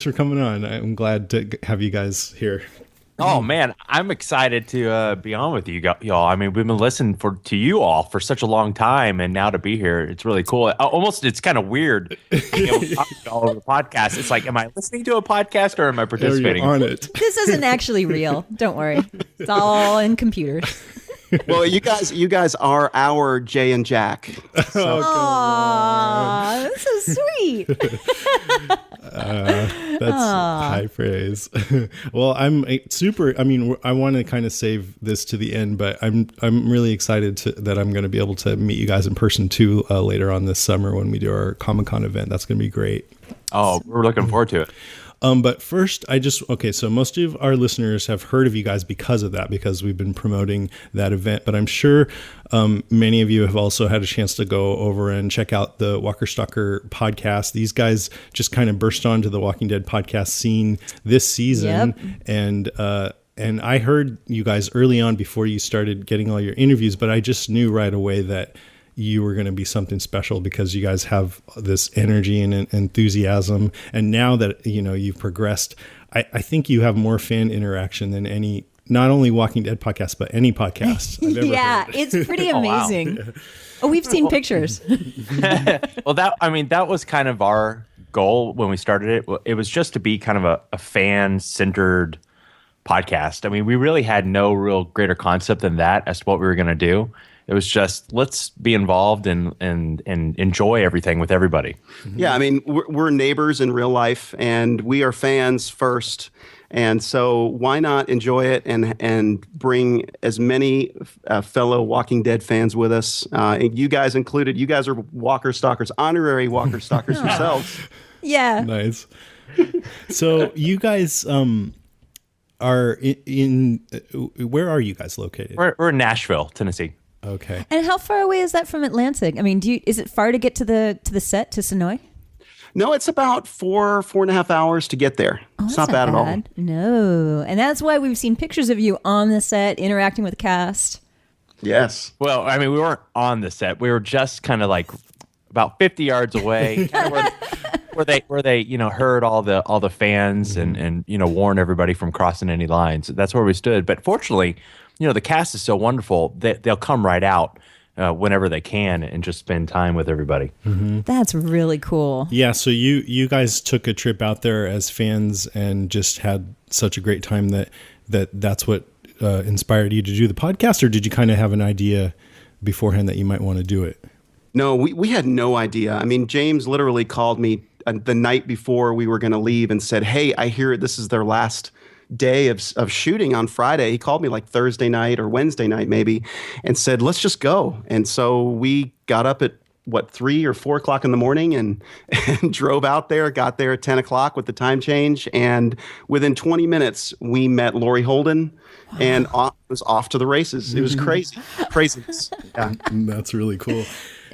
for coming on. I'm glad to have you guys here. Oh man, I'm excited to be on with y'all. I mean, we've been listening to you all for such a long time, and now to be here, it's really cool. Almost, it's kind of weird. Talking all over the podcast. It's like, am I listening to a podcast or am I participating on it? This isn't actually real. Don't worry. It's all in computers. Well, you guys are our Jay and Jack. So. Aww, that's so sweet. That's high praise. Well, I'm super. I mean, I want to kind of save this to the end, but I'm really excited that I'm going to be able to meet you guys in person too later on this summer when we do our Comic-Con event. That's going to be great. Oh, we're looking forward to it. But first, so most of our listeners have heard of you guys because of that, because we've been promoting that event. But I'm sure many of you have also had a chance to go over and check out the Walker Stalker podcast. These guys just kind of burst onto the Walking Dead podcast scene this season. Yep. And I heard you guys early on before you started getting all your interviews, but I just knew right away that you were going to be something special because you guys have this energy and enthusiasm. And now that, you've progressed, I think you have more fan interaction than any, not only Walking Dead podcast, but any podcast I've ever heard. It's pretty amazing. Oh, wow. We've seen pictures. Well, that was kind of our goal when we started it. It was just to be kind of a fan-centered podcast. I mean, we really had no real greater concept than that as to what we were going to do. It was just, let's be involved and enjoy everything with everybody. Yeah, I mean, we're neighbors in real life, and we are fans first. And so why not enjoy it and bring as many fellow Walking Dead fans with us, you guys included. You guys are Walker Stalkers, honorary Walker Stalkers yourselves. Yeah. Nice. So you guys are in where are you guys located? We're in Nashville, Tennessee. Okay. And how far away is that from Atlantic? I mean, is it far to get to the set to Sonoy? No, it's about 4.5 hours to get there. Oh, it's not bad at all. No. And that's why we've seen pictures of you on the set interacting with the cast. Yes. Well, I mean, we weren't on the set. We were just kind of like about 50 yards away, kind of where they heard all the fans and warned everybody from crossing any lines. That's where we stood. But fortunately, the cast is so wonderful that they'll come right out whenever they can and just spend time with everybody. Mm-hmm. That's really cool. Yeah, so you guys took a trip out there as fans and just had such a great time that's what inspired you to do the podcast, or did you kind of have an idea beforehand that you might want to do it? No, we had no idea. I mean, James literally called me the night before we were going to leave and said, "Hey, I hear this is their last day of shooting on Friday." He called me like Thursday night or Wednesday night maybe and said, "Let's just go." And so we got up at 3 or 4 o'clock in the morning and drove out there, got there at 10 o'clock with the time change. And within 20 minutes, we met Lori Holden and was off to the races. It was crazy. Craziness. Yeah. That's really cool.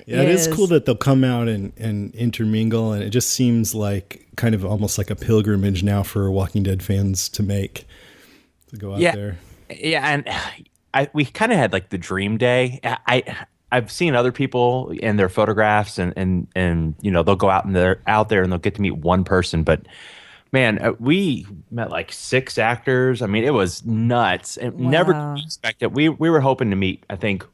Yeah, it is cool that they'll come out and intermingle, and it just seems like kind of almost like a pilgrimage now for Walking Dead fans to go out there. Yeah, and we kind of had like the dream day. I've seen other people in their photographs, and they'll go out there and they'll get to meet one person, but man, we met like 6 actors. I mean, it was nuts, and never expected. We were hoping to meet, I think,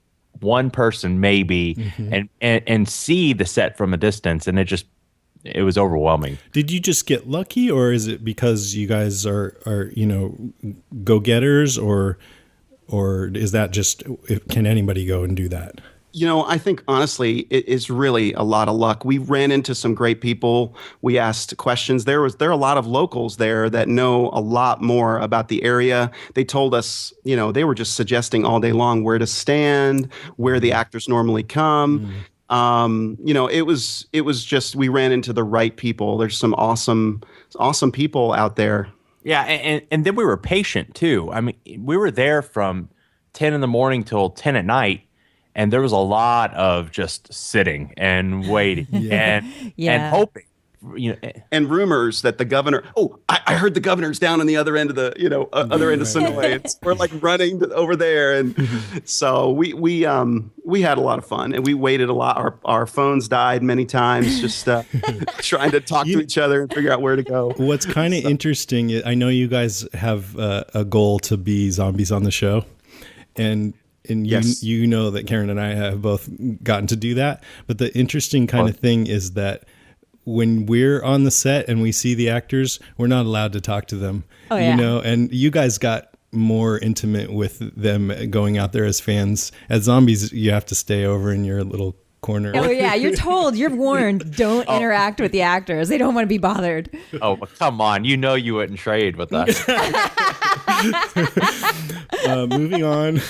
one person maybe, and see the set from a distance, and it was overwhelming. Did you just get lucky, or is it because you guys are go-getters, or is that just, can anybody go and do that? I think honestly, it is really a lot of luck. We ran into some great people. We asked questions. There are a lot of locals there that know a lot more about the area. They told us, they were just suggesting all day long where to stand, where the actors normally come. It was just, we ran into the right people. There's some awesome people out there. Yeah, and then we were patient too. I mean, we were there from 10 in the morning till 10 at night. And there was a lot of just sitting and waiting and hoping and rumors that the governor. Oh, I heard the governor's down on the other end of the other end of Sonoy. We're like running over there, and so we had a lot of fun, and we waited a lot. Our phones died many times, just trying to talk to each other and figure out where to go. What's kind of interesting, I know you guys have a goal to be zombies on the show, and yes. you know that Karen and I have both gotten to do that. But the interesting kind of thing is that when we're on the set and we see the actors, we're not allowed to talk to them. Oh, yeah. And you guys got more intimate with them going out there as fans. As zombies, you have to stay over in your little corner. Oh yeah, you're warned. Don't interact with the actors. They don't want to be bothered. Oh, come on. You wouldn't trade with us. Moving on.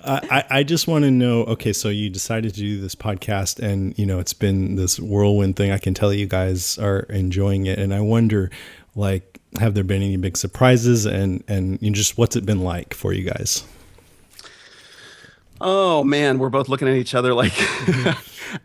I just want to know, okay, so you decided to do this podcast and, it's been this whirlwind thing. I can tell you guys are enjoying it. And I wonder, like, have there been any big surprises and just what's it been like for you guys? Oh man, we're both looking at each other like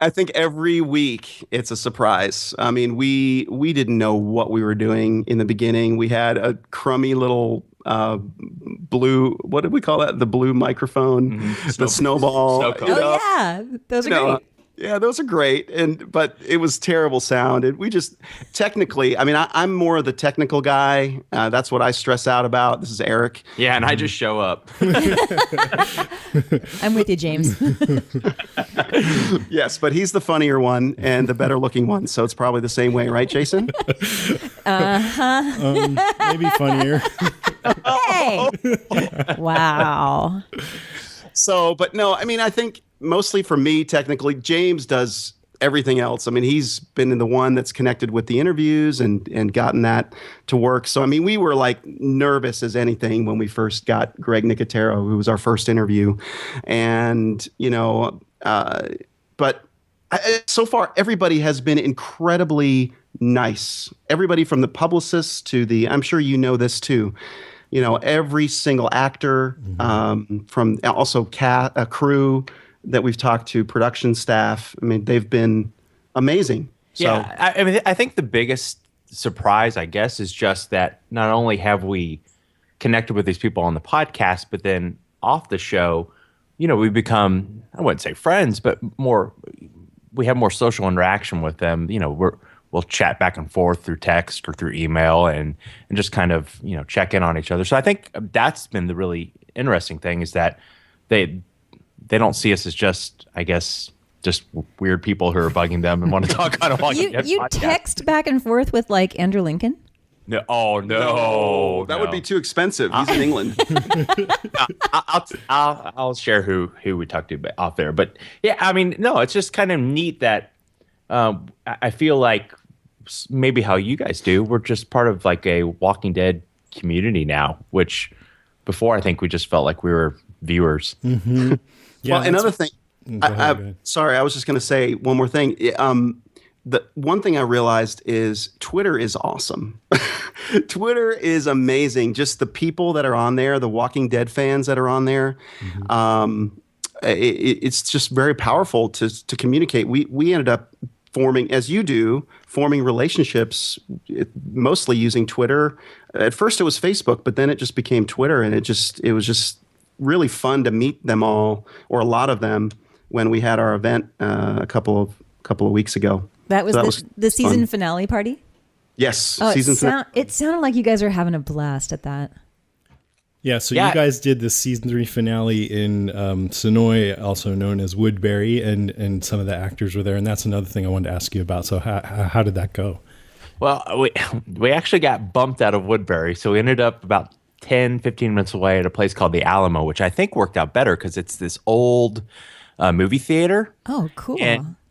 I think every week it's a surprise. I mean, we didn't know what we were doing in the beginning. We had a crummy little blue, what did we call that? The blue microphone, the snowball. Oh yeah, those are great. Yeah, those are great, but it was terrible sound, and we just technically. I mean, I'm more of the technical guy. That's what I stress out about. This is Eric. Yeah, and I just show up. I'm with you, James. Yes, but he's the funnier one and the better looking one, so it's probably the same way, right, Jason? Maybe funnier. Hey, wow. So, but no, I mean, I think mostly for me, technically, James does everything else. I mean, he's been the one that's connected with the interviews and gotten that to work. So, I mean, we were like nervous as anything when we first got Greg Nicotero, who was our first interview. And, but so far, everybody has been incredibly nice. Everybody from the publicists to I'm sure you know this too. Every single actor, from also crew that we've talked to, production staff. I mean, they've been amazing. Yeah, I mean, I think the biggest surprise, I guess, is just that not only have we connected with these people on the podcast, but then off the show, we've become, I wouldn't say friends, but we have more social interaction with them. We'll chat back and forth through text or through email and just kind of, check in on each other. So I think that's been the really interesting thing is that they don't see us as just, I guess, just weird people who are bugging them and want to talk on a Walking Dead You podcast. text back and forth with like Andrew Lincoln? No, oh no, that would be too expensive. He's in England. I'll share who we talked to off there. But yeah, I mean, no, it's just kind of neat that I feel like maybe how you guys do, we're just part of like a Walking Dead community now, which before I think we just felt like we were viewers. Mm-hmm. Yeah, well, another thing. Go ahead. Sorry, I was just going to say one more thing. The one thing I realized is Twitter is awesome. Twitter is amazing. Just the people that are on there, the Walking Dead fans that are on there. Mm-hmm. It's just very powerful to communicate. We ended up forming, as you do, relationships mostly using Twitter. At first it was Facebook, but then it just became Twitter, and it was just really fun to meet them all, or a lot of them, when we had our event a couple of weeks ago. That was the season fun. finale party? Yes. Oh, season finale. It sounded like you guys are having a blast at that. Yeah, so you guys did the season 3 finale in Sonoy, also known as Woodbury, and some of the actors were there, and that's another thing I wanted to ask you about. So how did that go? Well, we actually got bumped out of Woodbury, so we ended up about 10, 15 minutes away at a place called the Alamo, which I think worked out better because it's this old movie theater. Oh, cool.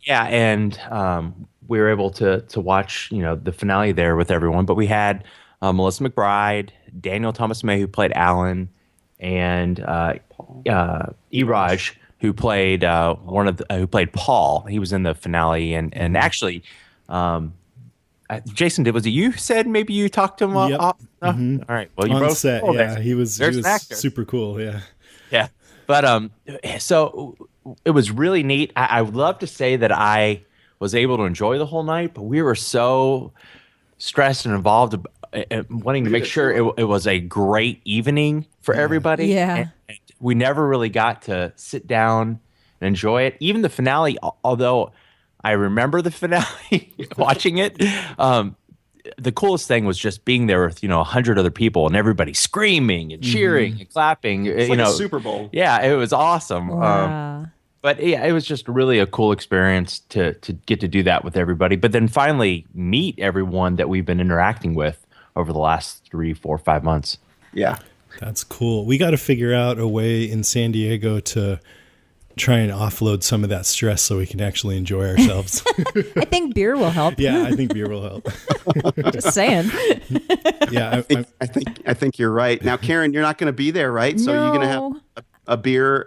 And we were able to watch, the finale there with everyone. But we had Melissa McBride, Daniel Thomas May, who played Alan, and Iraj, who played who played Paul. He was in the finale, and actually, Jason, was it you who said maybe you talked to him? Yep. Mm-hmm. All right. Well, you on both. set. Oh, yeah, he was an actor. super cool. Yeah. Yeah, but so it was really neat. I would love to say that I was able to enjoy the whole night, but we were so stressed and involved, wanting to make sure it was a great evening for everybody. Yeah. And we never really got to sit down and enjoy it. Even the finale, although I remember the finale, watching it, the coolest thing was just being there with 100 other people and everybody screaming and cheering and clapping. It's like a Super Bowl. Yeah, it was awesome. Wow. But yeah, it was just really a cool experience to get to do that with everybody. But then finally meet everyone that we've been interacting with over the last 3, 4, 5 months. Yeah. That's cool. We got to figure out a way in San Diego to try and offload some of that stress so we can actually enjoy ourselves. I think beer will help. Yeah, I think beer will help. Just saying. Yeah, I think you're right. Now, Karen, you're not going to be there, right? So you're going to have a beer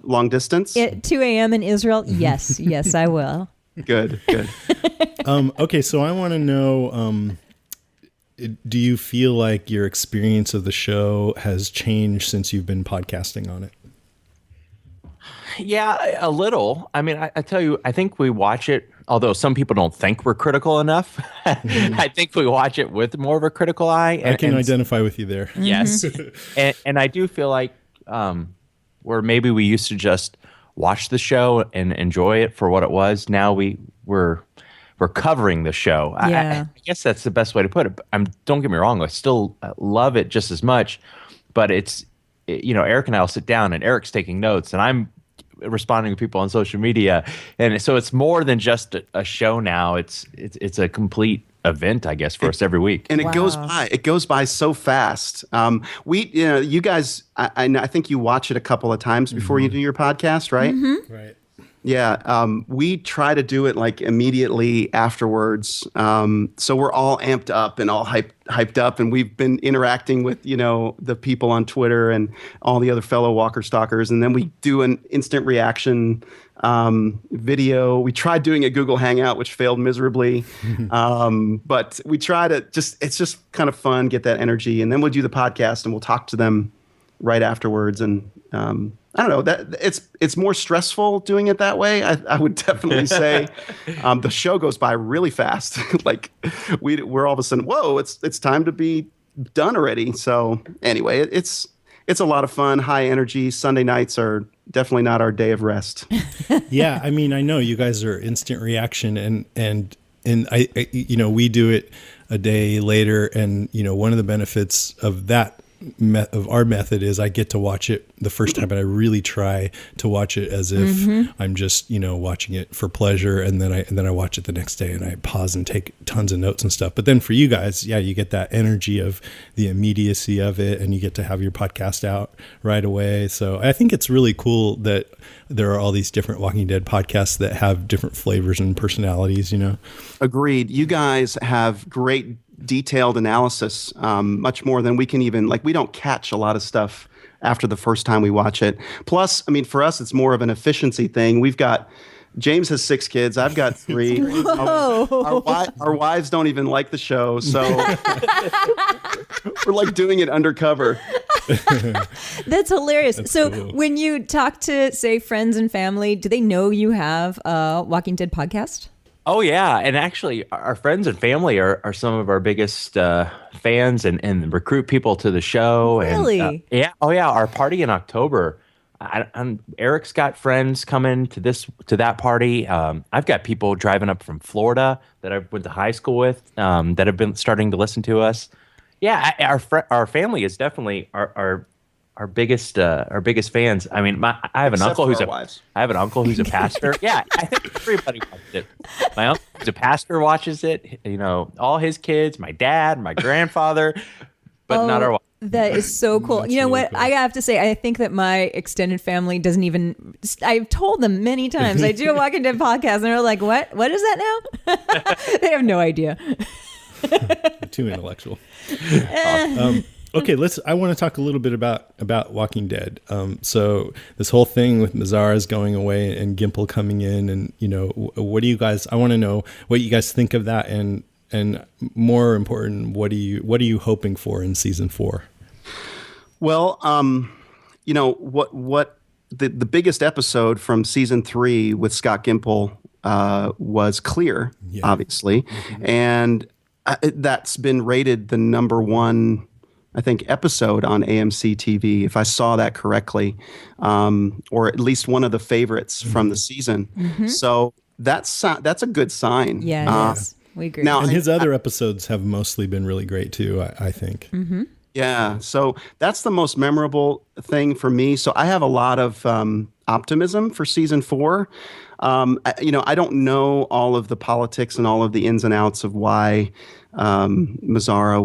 long distance? At 2 a.m. in Israel? Yes. Yes, I will. Good. okay, so I want to know, do you feel like your experience of the show has changed since you've been podcasting on it? Yeah, a little. I mean, I tell you, I think we watch it, although some people don't think we're critical enough. I think we watch it with more of a critical eye. I can identify with you there. Yes. and I do feel like where maybe we used to just watch the show and enjoy it for what it was, now we're covering the show. Yeah. I guess that's the best way to put it. Don't get me wrong, I still love it just as much, but it's, Eric and I will sit down and Eric's taking notes and I'm responding to people on social media, and so it's more than just a show now. It's a complete event, I guess, for us every week. And it goes by so fast. You guys, I think you watch it a couple of times before you do your podcast, right? Mm-hmm. Right. Yeah, we try to do it like immediately afterwards. So we're all amped up and all hyped up, and we've been interacting with the people on Twitter and all the other fellow Walker Stalkers, and then we do an instant reaction video. We tried doing a Google Hangout, which failed miserably, but we try to it's just kind of fun, get that energy, and then we'll do the podcast and we'll talk to them right afterwards, and I don't know, that it's more stressful doing it that way. I would definitely say the show goes by really fast. Like we're all of a sudden, whoa, it's time to be done already. So anyway, it's a lot of fun, high energy. Sunday nights are definitely not our day of rest. Yeah, I mean, I know you guys are instant reaction, and I we do it a day later, and one of the benefits of that of our method is I get to watch it the first time, and I really try to watch it as if I'm just watching it for pleasure, and then I watch it the next day and I pause and take tons of notes and stuff. But then for you guys, yeah, you get that energy of the immediacy of it, and you get to have your podcast out right away. So I think it's really cool that there are all these different Walking Dead podcasts that have different flavors and personalities. Agreed. You guys have great detailed analysis, much more than we can even, we don't catch a lot of stuff after the first time we watch it. Plus, I mean, for us, it's more of an efficiency thing. James has 6 kids. I've got 3. Our wives don't even like the show, so we're doing it undercover. That's hilarious. So cool. When you talk to, say, friends and family, do they know you have a Walking Dead podcast? Oh, yeah. And actually, our friends and family are some of our biggest fans and recruit people to the show. Really? And, yeah. Oh, yeah. Our party in October. Eric's got friends coming to that party. I've got people driving up from Florida that I went to high school with that have been starting to listen to us. Yeah, our family is definitely our biggest fans. I mean, I have an uncle who's a pastor. Yeah, I think everybody watches it. My uncle who's a pastor watches it. All his kids, my dad, my grandfather, but not our wife. That is so cool. You know really what? cool. I have to say, I think that my extended family doesn't even. I've told them many times I do a Walking Dead podcast, and they're like, "What? What is that now?" They have no idea. Too intellectual. Okay, I want to talk a little bit about Walking Dead. So this whole thing with Mazara's going away and Gimple coming in, and what do you guys? I want to know what you guys think of that, and more important, what are you hoping for in season 4? Well, what the biggest episode from season 3 with Scott Gimple was Clear, obviously, and that's been rated the number one, I think, episode on AMC TV, if I saw that correctly, or at least one of the favorites from the season. So that's a good sign. Yes, we agree. Now, And his other episodes have mostly been really great too, I think. Yeah, so that's the most memorable thing for me. So I have a lot of optimism for season 4. I don't know all of the politics and all of the ins and outs of why Mazzara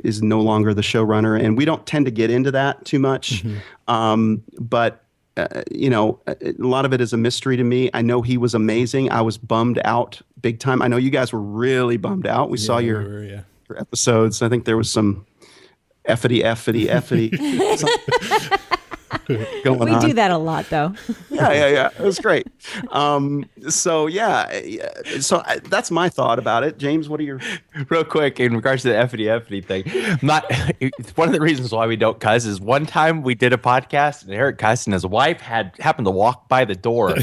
is no longer the showrunner, and we don't tend to get into that too much. But a lot of it is a mystery to me. I know he was amazing. I was bummed out big time. I know you guys were really bummed out. We saw your episodes. I think there was some effity going on. We do that a lot, though. Yeah. It was great. So that's my thought about it. James, what are your... Real quick, in regards to the effity thing, one of the reasons why we don't cuss is one time we did a podcast and Eric cussed and his wife happened to walk by the door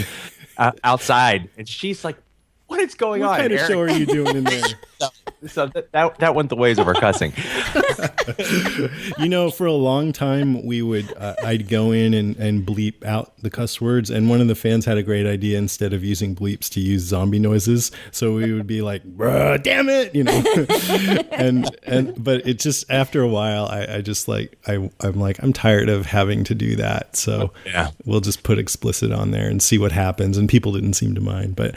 outside, and she's like, what is going on? What kind of show are you doing in there? So that went the ways of our cussing. For a long time, I'd go in and bleep out the cuss words. And one of the fans had a great idea, instead of using bleeps, to use zombie noises. So we would be like, bruh, damn it, but it just, after a while, I'm tired of having to do that. So we'll just put explicit on there and see what happens. And people didn't seem to mind. But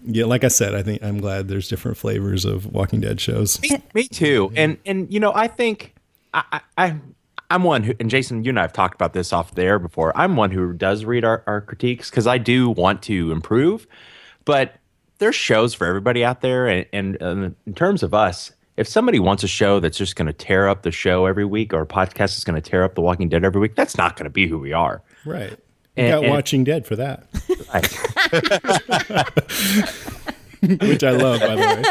yeah, like I said, I think I'm glad there's different flavors of Walking Dead shows. Me too. And I think I'm one who, and Jason, you and I have talked about this off the air before. I'm one who does read our critiques because I do want to improve. But there's shows for everybody out there. And in terms of us, if somebody wants a show that's just going to tear up the show every week, or a podcast is going to tear up The Walking Dead every week, that's not going to be who we are. Right. You got Watching Dead for that. Which I love, by the way.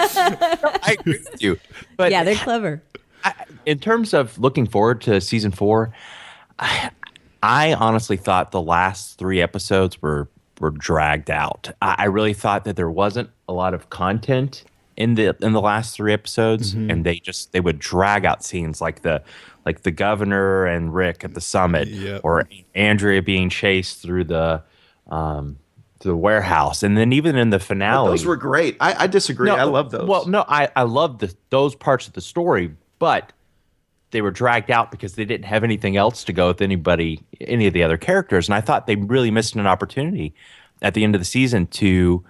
I agree with you. But yeah, they're clever. In terms of looking forward to season 4, I honestly thought the last 3 episodes were dragged out. I really thought that there wasn't a lot of content in the last 3 episodes, and they would drag out scenes like the governor and Rick at the summit, or Andrea being chased through the warehouse, and then even in the finale, those were great. I disagree. I love those. Well, no, I love those parts of the story, but they were dragged out because they didn't have anything else to go with any of the other characters, and I thought they really missed an opportunity at the end of the season to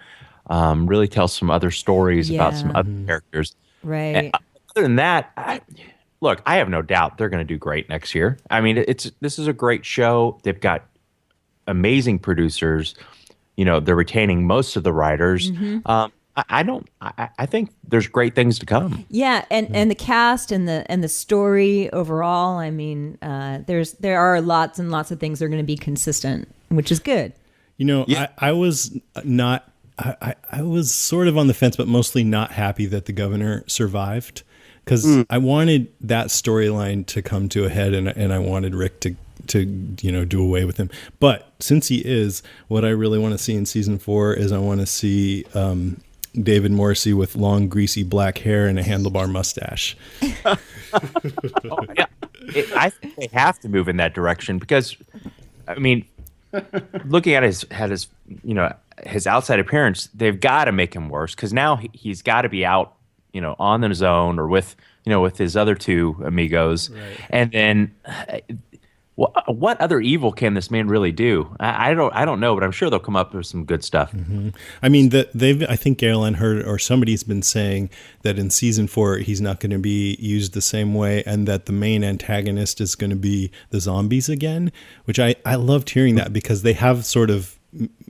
really tell some other stories about some other characters. Right. And other than that, look, I have no doubt they're going to do great next year. I mean, this is a great show. They've got amazing producers. They're retaining most of the writers. I think there's great things to come. Yeah, and the cast and the story overall. I mean, there are lots and lots of things that are going to be consistent, which is good. I was not. I was sort of on the fence, but mostly not happy that the governor survived, because I wanted that storyline to come to a head, and I wanted Rick to do away with him. But since he is, what I really want to see in season 4 is I want to see David Morrissey with long, greasy black hair and a handlebar mustache. I think they have to move in that direction because, I mean, looking at his his outside appearance, they've got to make him worse because now he's got to be out, on his own or with his other 2 amigos, right. And then what other evil can this man really do? I don't know, but I'm sure they'll come up with some good stuff. Mm-hmm. I mean, I think Caroline heard, or somebody's been saying that in season 4 he's not going to be used the same way, and that the main antagonist is going to be the zombies again. Which I loved hearing that, because they have sort of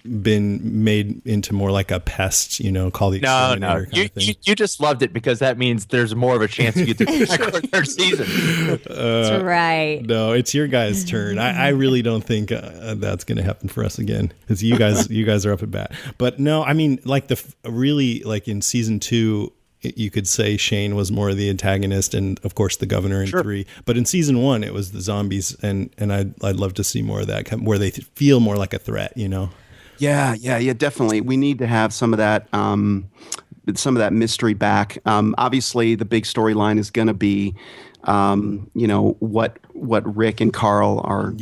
been made into more like a pest, call the exterminator kind of thing. You just loved it because that means there's more of a chance you get to the 3rd season. That's right. No, it's your guys' turn. I really don't think that's going to happen for us again, because you guys are up at bat. But no, I mean, like like in season 2, you could say Shane was more of the antagonist, and of course the governor in 3. But in season 1, it was the zombies, and I'd love to see more of that, where they feel more like a threat. Yeah, definitely. We need to have some of that mystery back. Obviously, the big storyline is going to be, what Rick and Carl are,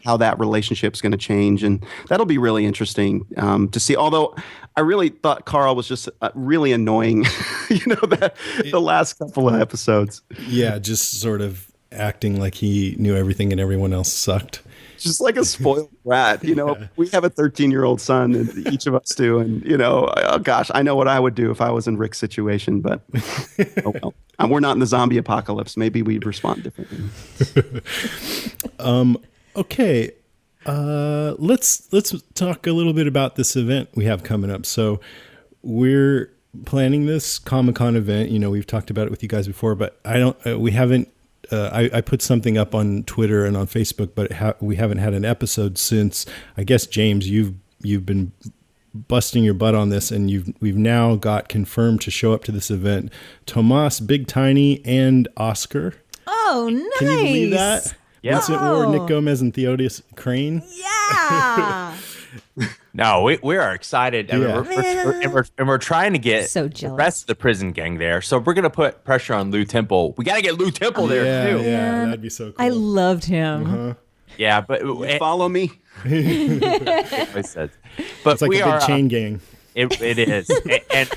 how that relationship is going to change, and that'll be really interesting to see. Although I really thought Carl was just really annoying, the last couple of episodes. Yeah, just sort of acting like he knew everything and everyone else sucked. Just like a spoiled brat, We have a 13-year-old son, and each of us do, and oh gosh, I know what I would do if I was in Rick's situation, but oh well. We're not in the zombie apocalypse. Maybe we'd respond differently. Okay, let's talk a little bit about this event we have coming up. So we're planning this Comic-Con event. We've talked about it with you guys before, but we haven't. I put something up on Twitter and on Facebook, but we haven't had an episode since. I guess James, you've been busting your butt on this, and we've now got confirmed to show up to this event. Tomas, Big Tiny, and Oscar. Oh, nice! Can you believe that? Yeah. Vincent Ward, Nick Gomez, and Theodius Crane. Yeah. No, we are excited. I mean, Yeah. we're trying to get So the jealous. rest of the prison gang there. So we're gonna put pressure on Lou Temple. We got to get Lou Temple there too. Yeah, that'd be so cool. I loved him. Uh-huh. Yeah, but Follow me. I said, but It's like we a big are. chain gang. It is, and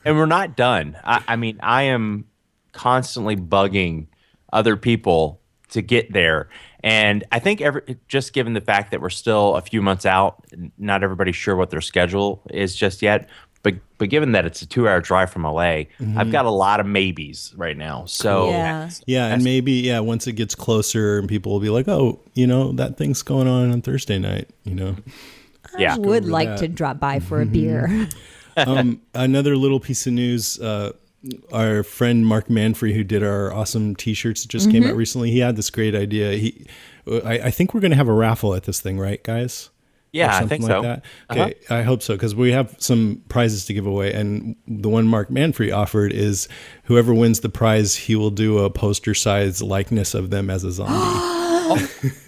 we're not done. I mean, I am constantly bugging other people to get there, and I think just given the fact that we're still a few months out, not everybody's sure what their schedule is just yet. But given that it's a 2-hour drive from LA, I've got a lot of maybes right now. So Yeah. And maybe once it gets closer, and people will be like, "Oh, that thing's going on Thursday night." yeah. I would over like that. to drop by for a beer. Another little piece of news. Our friend Mark Manfrey, who did our awesome T-shirts that just came out recently, he had this great idea. I think we're going to have a raffle at this thing, right, guys? Yeah, Or I think something so. like that. Okay, I hope so, because we have some prizes to give away, and the one Mark Manfrey offered is whoever wins the prize, he will do a poster-sized likeness of them as a zombie.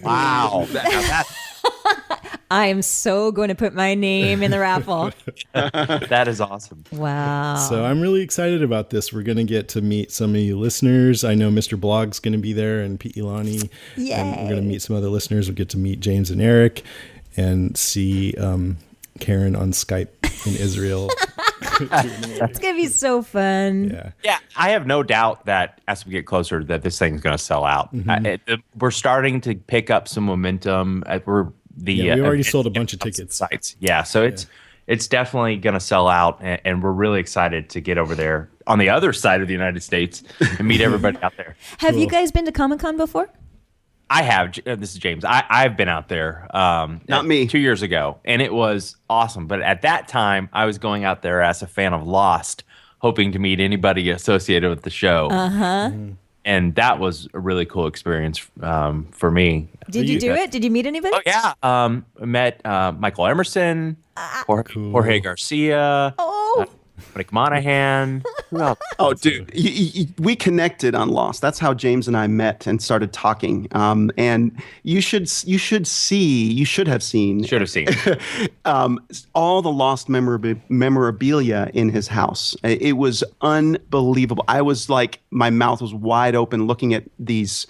Wow. I am so going to put my name in the raffle. That is awesome. Wow. So I'm really excited about this. We're going to get to meet some of you listeners. I know Mr. Blog's going to be there, and Pete Ilani. Yay. And we're going to meet some other listeners. We'll get to meet James and Eric and see Karen on Skype in Israel. It's going to be so fun. Yeah. Yeah, I have no doubt that as we get closer, that this thing's going to sell out. We're starting to pick up some momentum. We already sold a bunch of tickets. Sites. Yeah, so it's definitely going to sell out, and we're really excited to get over there on the other side of the United States and meet everybody out there. Have you guys been to Comic-Con before? I have. This is James. I've been out there. Not me. 2 years ago, and it was awesome. But at that time, I was going out there as a fan of Lost, hoping to meet anybody associated with the show. And that was a really cool experience for me. Did you do it? Did you meet anybody? Oh yeah, I met Michael Emerson, Jorge Garcia, Mike Monahan. Who else? Oh, dude, we connected on Lost. That's how James and I met and started talking. And you should have seen all the Lost memorabilia in his house. It was unbelievable. I was like, my mouth was wide open looking at these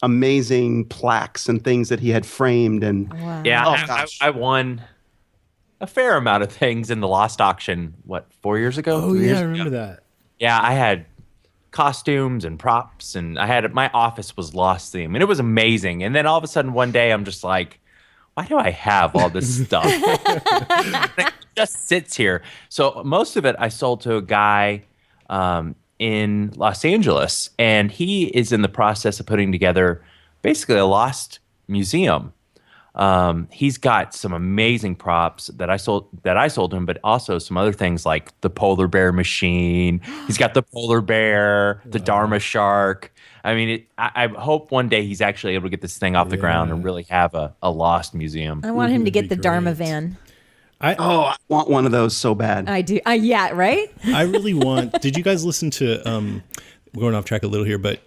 amazing plaques and things that he had framed. And Wow. Yeah, Oh, gosh. I won a fair amount of things in the Lost auction. What, 4 years ago? Oh, 3 yeah, years I ago? remember that. Yeah, I had costumes and props, and my office was Lost theme, and it was amazing. And then all of a sudden one day I'm just like, why do I have all this stuff? It just sits here. So most of it I sold to a guy in Los Angeles, and he is in the process of putting together basically a Lost museum. He's got some amazing props that I sold to him, but also some other things like the polar bear machine. He's got the polar bear, the Dharma shark. I mean, I hope one day he's actually able to get this thing off the ground and really have a Lost museum. I want him to Would get be the Dharma great. van. I want one of those so bad. I do. Yeah, right? I really want. Did you guys listen to we're going off track a little here, but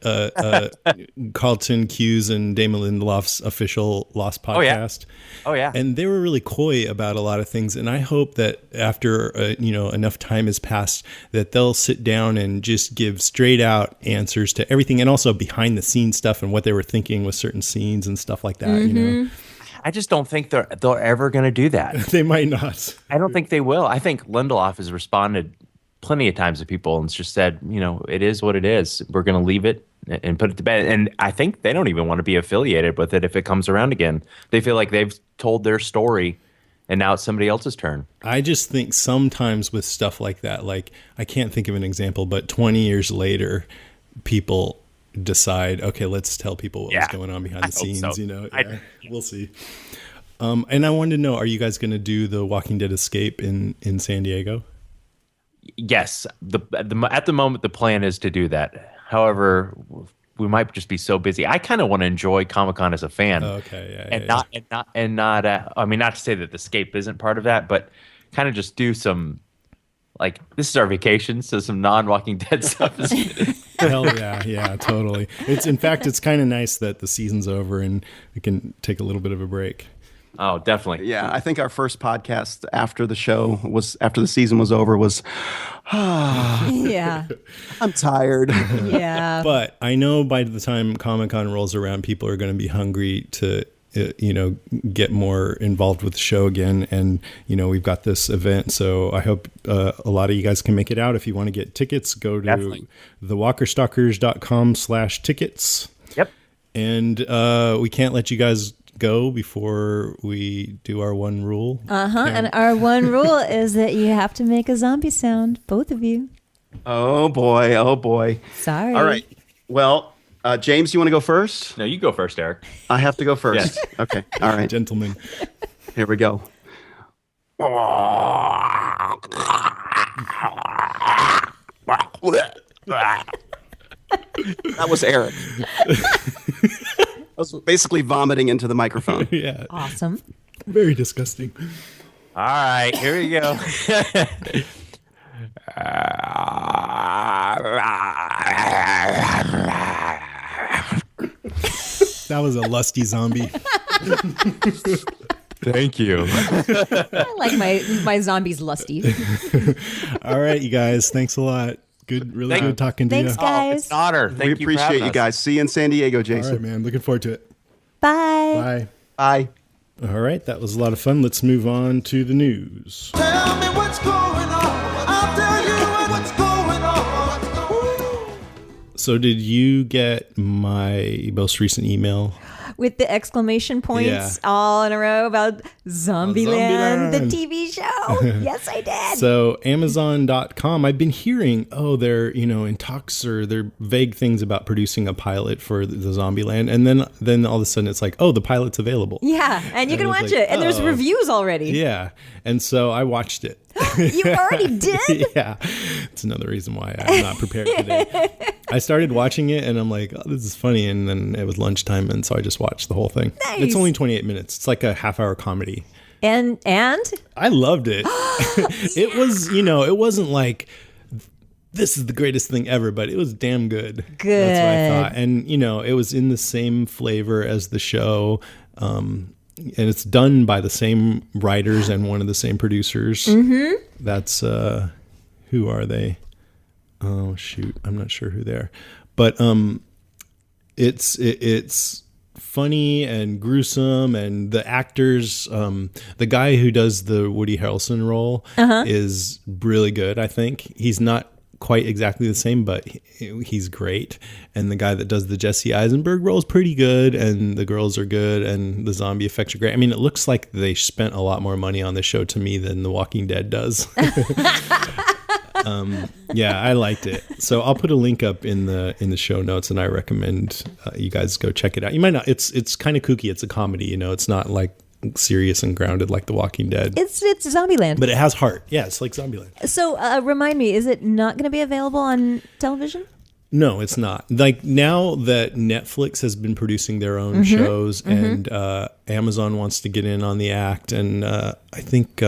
Carlton Cuse and Damon Lindelof's official Lost podcast. Oh yeah. And they were really coy about a lot of things. And I hope that after enough time has passed, that they'll sit down and just give straight out answers to everything, and also behind the scenes stuff and what they were thinking with certain scenes and stuff like that. I just don't think they're ever going to do that. They might not. I don't think they will. I think Lindelof has responded plenty of times to people and just said, it is what it is. We're going to leave it and put it to bed. And I think they don't even want to be affiliated with it if it comes around again. They feel like they've told their story and now it's somebody else's turn. I just think sometimes with stuff like that, like I can't think of an example, but 20 years later, people decide, okay, let's tell people what was going on behind the scenes. So. We'll see. And I wanted to know, are you guys going to do the Walking Dead escape in San Diego? Yes. At the moment, the plan is to do that. However, we might just be so busy. I kind of want to enjoy Comic-Con as a fan. Not to say that the escape isn't part of that, but kind of just do some, like, this is our vacation, so some non-Walking Dead stuff is Hell yeah, totally. It's kind of nice that the season's over and we can take a little bit of a break. Oh, definitely. Yeah, I think our first podcast after the season was over was, Yeah. I'm tired. Yeah. But I know by the time Comic-Con rolls around, people are going to be hungry to, get more involved with the show again. And, we've got this event. So I hope a lot of you guys can make it out. If you want to get tickets, go to thewalkerstalkers.com/tickets. Yep. And we can't let you guys go before we do our one rule. And our one rule is that you have to make a zombie sound, both of you. Oh boy. Sorry. All right. Well, James, you want to go first? No, you go first, Eric. I have to go first. Yes. Okay. All right. Gentlemen. Here we go. That was Eric. I was basically vomiting into the microphone. Yeah. Awesome. Very disgusting. All right, here we go. That was a lusty zombie. Thank you. I like my zombies lusty. All right, you guys. Thanks a lot. Really good talking to Thanks, you. guys. It's an honor. We appreciate you guys. See you in San Diego, All Jason. right, man. Looking forward to it. Bye. Bye. Bye. All right. That was a lot of fun. Let's move on to the news. Tell me what's going on. I'll tell you what's going on. So did you get my most recent email? With the exclamation points all in a row about Zombieland, the TV show. Yes, I did. So Amazon.com, I've been hearing, they're, in talks, or they're vague things about producing a pilot for the Zombieland. And then all of a sudden it's like, the pilot's available. Yeah, and you can watch it. And there's reviews already. Yeah. And so I watched it. You already did? Yeah. It's another reason why I'm not prepared today. I started watching it and I'm like, this is funny. And then it was lunchtime. And so I just watched the whole thing. Nice. It's only 28 minutes. It's like a half-hour comedy. And? I loved it. It was, it wasn't like, this is the greatest thing ever, but it was damn good. Good. That's what I thought. And, it was in the same flavor as the show. And it's done by the same writers and one of the same producers. Mm-hmm. That's, who are they? Oh, shoot. I'm not sure who they are. But it's funny and gruesome, and the actors, the guy who does the Woody Harrelson role is really good, I think. He's not quite exactly the same, but he's great. And the guy that does the Jesse Eisenberg role is pretty good, and the girls are good, and the zombie effects are great. I mean, it looks like they spent a lot more money on the show to me than The Walking Dead does. Yeah, I liked it. So I'll put a link up in the show notes, and I recommend you guys go check it out. You might not. It's kind of kooky. It's a comedy. It's not like serious and grounded like The Walking Dead. It's Zombieland. But it has heart. Yeah, it's like Zombieland. So remind me, is it not going to be available on television? No, it's not. Like, now that Netflix has been producing their own shows, and Amazon wants to get in on the act, and I think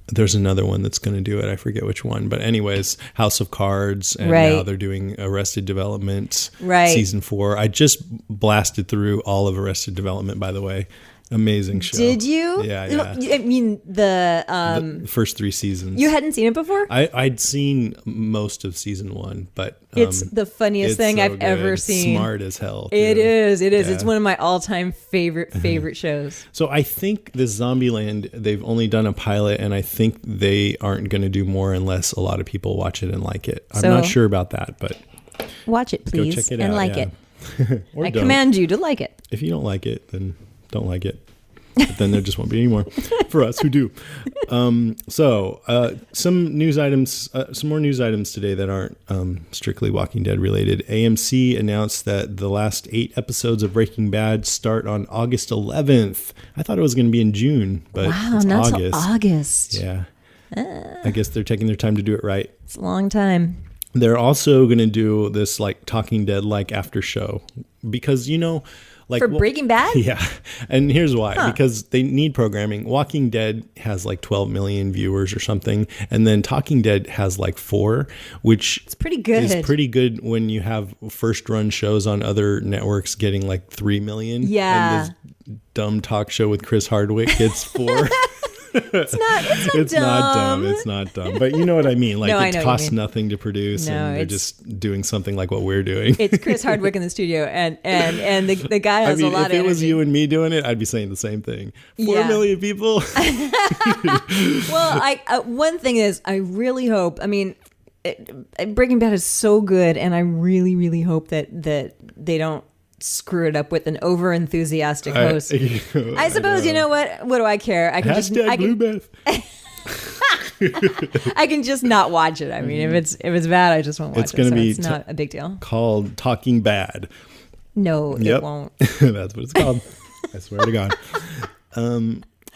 there's another one that's going to do it. I forget which one. But anyways, House of Cards. And Right. now they're doing Arrested Development Right. season 4. I just blasted through all of Arrested Development, by the way. Amazing show. Did you? Yeah. I mean, the The first 3 seasons. you hadn't seen it before? I'd seen most of season 1, but It's the funniest it's thing so I've good. ever It's seen. smart as hell. It too. is. It is. Yeah. It's one of my all-time favorite shows. So I think this Zombieland, they've only done a pilot, and I think they aren't going to do more unless a lot of people watch it and like it. I'm So- not sure about that, but Watch it, go please, check it and out. like yeah. it. Or I don't. command you to like it. If you don't like it, then don't like it. But then there just won't be any more for us who do. Some news items, some more news items today that aren't strictly Walking Dead related. AMC announced that the last 8 episodes of Breaking Bad start on August 11th. I thought it was going to be in June, but Wow, it's not August. till August. Yeah. I guess they're taking their time to do it right. It's a long time. They're also going to do this like Talking Dead like after show because like For Breaking Bad? Yeah. And here's why. Because they need programming. Walking Dead has like 12 million viewers or something. And then Talking Dead has like 4, which It's pretty good. is pretty good when you have first run shows on other networks getting like 3 million. Yeah. And this dumb talk show with Chris Hardwick gets 4. It's not It's dumb. not dumb. It's not dumb. But you know what I mean. Like No, I know it what you costs mean. nothing to produce, No, and they're it's- just doing something like what we're doing. It's Chris Hardwick in the studio, and the guy I has mean, a lot if of it was energy. you and me doing it, I'd be saying the same thing. 4 Yeah. million people. Well, one thing is, I really hope. I mean, Breaking Bad is so good, and I really, really hope that they don't screw it up with an over enthusiastic host. I suppose you know what? What do I care? I can Hashtag Blue Beth. I can just not watch it. I mean, if it's bad, I just won't watch It's it. gonna So be it's not a big deal. Called Talking Bad. No, Yep. it won't. That's what it's called. I swear to God.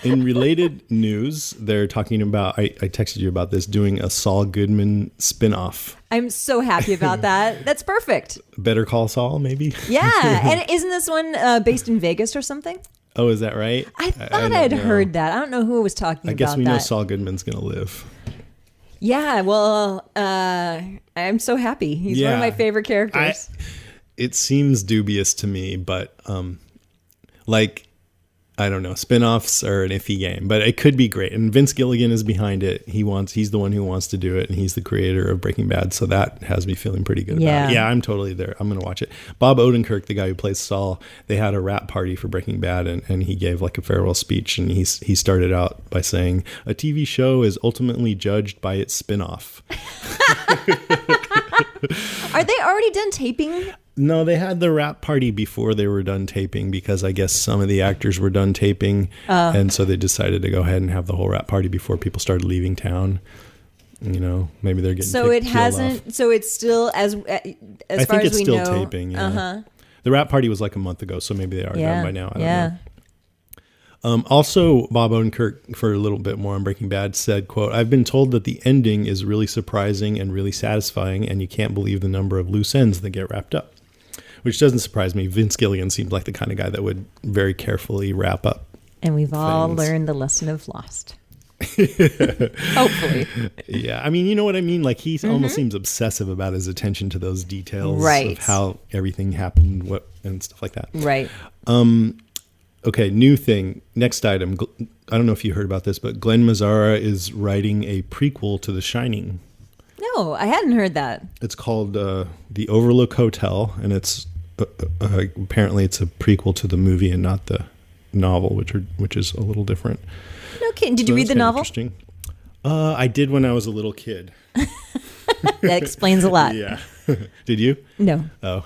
In related news, they're talking about, I texted you about this, doing a Saul Goodman spinoff. I'm so happy about that. That's perfect. Better Call Saul, maybe? Yeah, and isn't this one based in Vegas or something? Oh, is that right? I thought don't I'd know. heard that. I don't know who was talking I guess about we that. know Saul Goodman's going to live. Yeah, well, I'm so happy. He's one of Yeah. my favorite characters. It seems dubious to me, but like, I don't know, spinoffs are an iffy game, but it could be great. And Vince Gilligan is behind it. He's the one who wants to do it, and he's the creator of Breaking Bad, so that has me feeling pretty good Yeah. about it. Yeah, I'm totally there. I'm going to watch it. Bob Odenkirk, the guy who plays Saul, they had a rap party for Breaking Bad, and he gave like a farewell speech, and he started out by saying, "A TV show is ultimately judged by its spinoff." Are they already done taping? No, they had the rap party before they were done taping because I guess some of the actors were done taping. And so they decided to go ahead and have the whole rap party before people started leaving town. You know, maybe they're getting So it peeled hasn't. off. So it's still as I far think as it's we still know. taping. Yeah. The rap party was like a month ago, so maybe they are done by now. I don't know. Also, Bob Odenkirk, for a little bit more on Breaking Bad, said, quote, "I've been told that the ending is really surprising and really satisfying, and you can't believe the number of loose ends that get wrapped up." Which doesn't surprise me. Vince Gilligan seems like the kind of guy that would very carefully wrap up. And we've all things. learned the lesson of Lost. Hopefully. Yeah, I mean, you know what I mean? Like, he almost seems obsessive about his attention to those details Right. of how everything happened, and stuff like that. Right. Okay, new thing. Next item. I don't know if you heard about this, but Glenn Mazzara is writing a prequel to The Shining. No, I hadn't heard that. It's called The Overlook Hotel, and it's apparently it's a prequel to the movie and not the novel, which is a little different. No kidding. Did So you read that's the kinda novel? Interesting. I did when I was a little kid. That explains a lot. Yeah. Did you? No. Oh,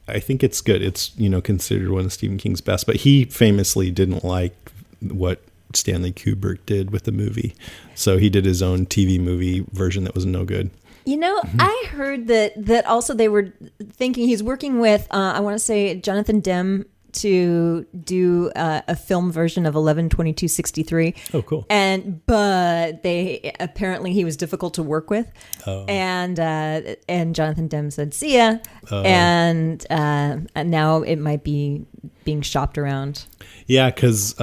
I think it's good. It's, considered one of Stephen King's best, but he famously didn't like what Stanley Kubrick did with the movie. So he did his own TV movie version that was no good. I heard that also they were thinking he's working with, I want to say, Jonathan Demme to do a film version of 11/22/63. Oh, cool. But they apparently he was difficult to work with, and Jonathan Demme said, "See ya," and now it might be being shopped around. Yeah, because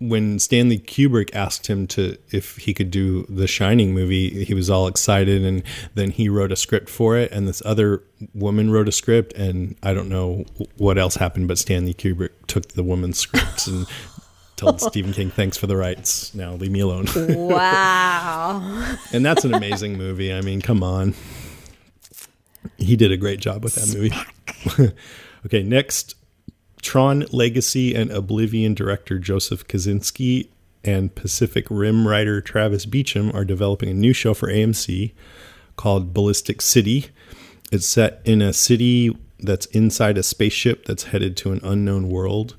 when Stanley Kubrick asked him if he could do the Shining movie, he was all excited, and then he wrote a script for it, and this other woman wrote a script, and I don't know what else happened, but Stanley Kubrick took the woman's scripts and told Stephen King, "Thanks for the rights. Now leave me alone." Wow. And that's an amazing movie. I mean, come on. He did a great job with that movie. Okay, next. Tron Legacy and Oblivion director Joseph Kosinski and Pacific Rim writer Travis Beacham are developing a new show for AMC called Ballistic City. It's set in a city that's inside a spaceship that's headed to an unknown world,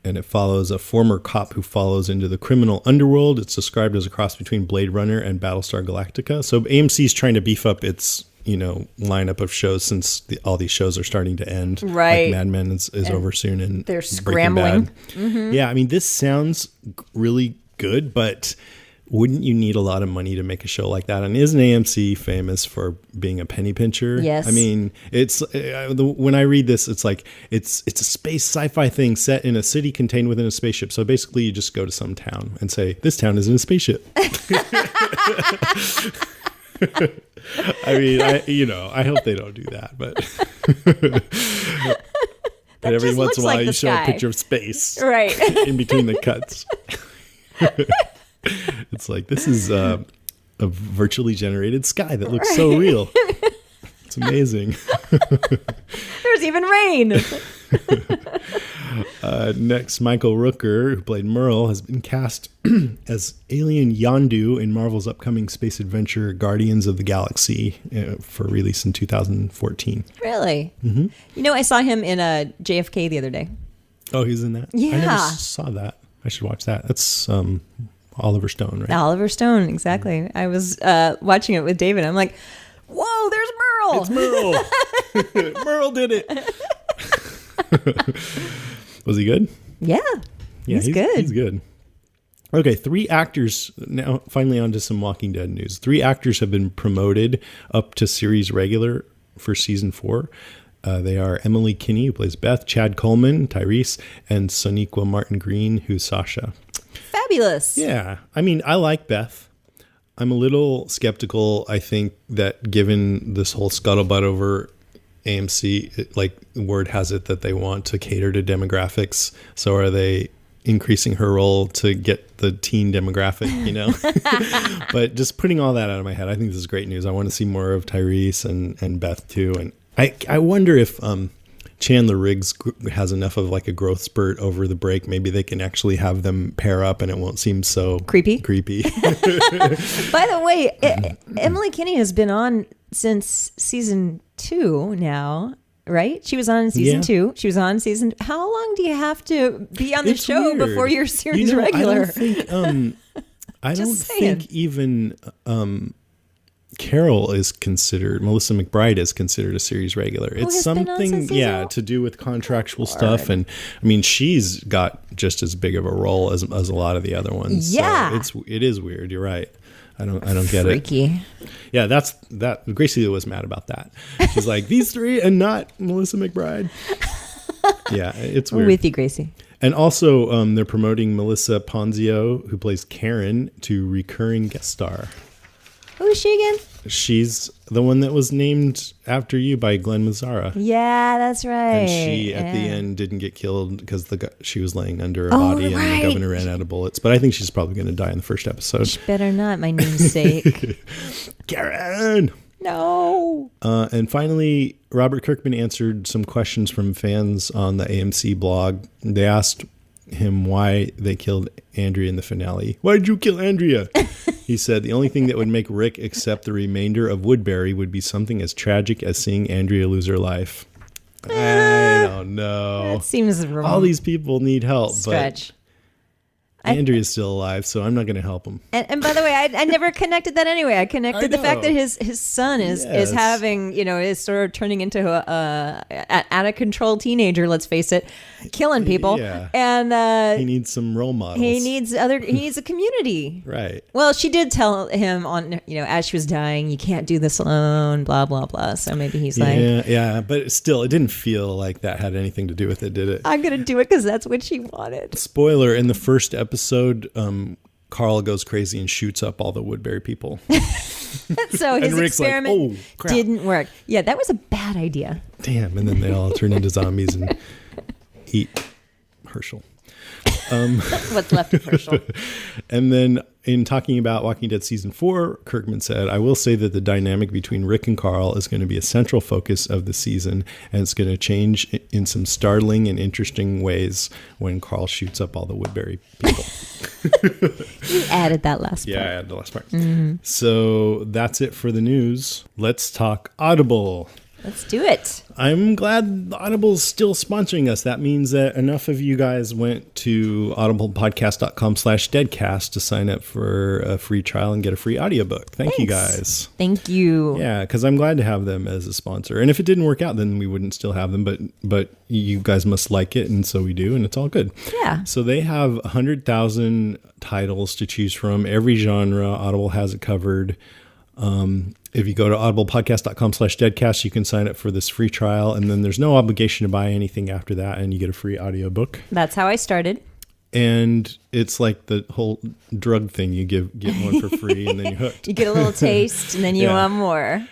and it follows a former cop who follows into the criminal underworld. It's described as a cross between Blade Runner and Battlestar Galactica. So AMC is trying to beef up its lineup of shows since all these shows are starting to end. Right. Like Mad Men is over soon, and They're Breaking scrambling. Bad. Mm-hmm. Yeah, I mean, this sounds really good, but wouldn't you need a lot of money to make a show like that? And isn't AMC famous for being a penny pincher? Yes. I mean, it's when I read this, it's like it's a space sci-fi thing set in a city contained within a spaceship. So basically, you just go to some town and say, "This town is in a spaceship." I mean, I hope they don't do that, but but every just once in a looks while like you the show a sky. picture of space Right. in between the cuts. It's like, this is a virtually generated sky that looks so real. It's amazing. There's even rain. Next, Michael Rooker, who played Merle, has been cast as Alien Yondu in Marvel's upcoming space adventure Guardians of the Galaxy for release in 2014. Really? Mm-hmm. I saw him in JFK the other day. Oh, he's in that? Yeah. I never saw that. I should watch that. That's Oliver Stone, right? Oliver Stone, exactly. I was watching it with David. I'm like, whoa, there's Merle. It's Merle. Merle did it. Was he good? Yeah, he's good. He's good. Okay, 3 actors. Now, finally, on to some Walking Dead news. 3 actors have been promoted up to series regular for season 4. They are Emily Kinney, who plays Beth, Chad Coleman, Tyrese, and Sonequa Martin Green, who's Sasha. Fabulous. Yeah, I mean, I like Beth. I'm a little skeptical. I think that given this whole scuttlebutt over AMC, word has it that they want to cater to demographics. So are they increasing her role to get the teen demographic, But just putting all that out of my head, I think this is great news. I want to see more of Tyrese and Beth too. And I wonder if Chandler Riggs has enough of like a growth spurt over the break. Maybe they can actually have them pair up and it won't seem so creepy. By the way, Emily Kinney has been on since season 2 now, right? She was on season 2. She was on season. How long do you have to be on the show weird. before you're series regular? I don't think even Carol is considered, Melissa McBride is considered a series regular. It's something, to do with contractual stuff. And I mean, she's got just as big of a role as a lot of the other ones. Yeah. So it is weird. You're right. I don't get Freaky. it. Yeah, that. Gracie was mad about that. She's like, these 3 and not Melissa McBride. Yeah, it's weird. We're with you, Gracie. And also, they're promoting Melissa Ponzio, who plays Karen, to recurring guest star. Who is she again? She's the one that was named after you by Glenn Mazzara. Yeah, that's right. And she, at the end, didn't get killed because she was laying under a body and the governor ran out of bullets. But I think she's probably going to die in the first episode. She better not, my namesake. Karen! No. And finally, Robert Kirkman answered some questions from fans on the AMC blog. They asked him why they killed Andrea in the finale. Why did you kill Andrea? He said the only thing that would make Rick accept the remainder of Woodbury would be something as tragic as seeing Andrea lose her life. I don't know. That seems wrong. All these people need help, Stretch. but Andrea's still alive, so I'm not going to help him. And by the way, I never connected that anyway. I connected the fact that his son is having, is sort of turning into an out of control teenager, let's face it, killing people. Yeah. And he needs some role models. He needs a community. Right. Well, she did tell him on, as she was dying, you can't do this alone, blah, blah, blah. So maybe he's like, yeah, but still, it didn't feel like that had anything to do with it, did it? I'm going to do it because that's what she wanted. Spoiler, in the first episode episode, Carl goes crazy and shoots up all the Woodbury people. So his Rick's like, experiment "Oh, crap." didn't work. Yeah, that was a bad idea. Damn. And then they all turn into zombies and eat Herschel. What's left of Herschel? And then in talking about Walking Dead season 4, Kirkman said, I will say that the dynamic between Rick and Carl is going to be a central focus of the season, and it's going to change in some startling and interesting ways when Carl shoots up all the Woodbury people. You added that last Yeah, I part. had the last part. So that's it for the news. Let's talk Audible. Let's do it. I'm glad Audible's still sponsoring us. That means that enough of you guys went to audiblepodcast.com/deadcast to sign up for a free trial and get a free audiobook. Thank you Thanks. guys. Thank you. Yeah, because I'm glad to have them as a sponsor. And if it didn't work out, then we wouldn't still have them. But you guys must like it, and so we do, and it's all good. Yeah. So they have 100,000 titles to choose from. Every genre, Audible has it covered. If you go to audiblepodcast.com/deadcast, you can sign up for this free trial, and then there's no obligation to buy anything after that, and you get a free audiobook. That's how I started. And it's like the whole drug thing. You get one for free, and then you're hooked. You get a little taste and then you Yeah. want more.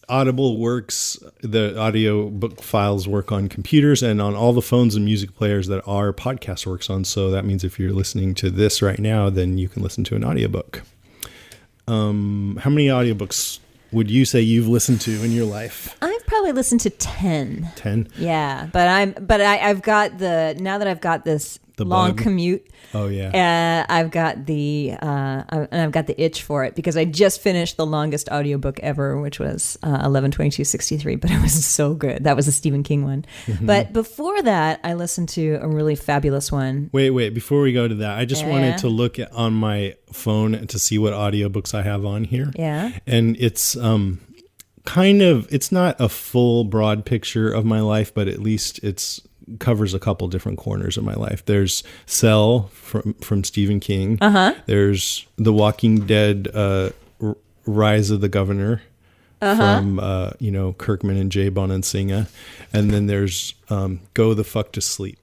Audible works, the audio book files work on computers and on all the phones and music players that our podcast works on. So that means if you're listening to this right now, then you can listen to an audiobook. How many audiobooks would you say you've listened to in your life? I've probably listened to 10. 10? Yeah, but I've got now that I've got this The long bug. commute. Oh, yeah. I've got I've got the itch for it because I just finished the longest audiobook ever, which was 11/22/63, but it was so good. That was a Stephen King one. Mm-hmm. But before that, I listened to a really fabulous one. Wait. Before we go to that, I just Yeah. wanted to look on my phone to see what audiobooks I have on here. Yeah. And it's it's not a full broad picture of my life, but at least it's covers a couple different corners of my life. There's Cell from Stephen King. There's The Walking Dead Rise of the Governor from Kirkman and J. Bonansinga. And then there's Go the Fuck to Sleep.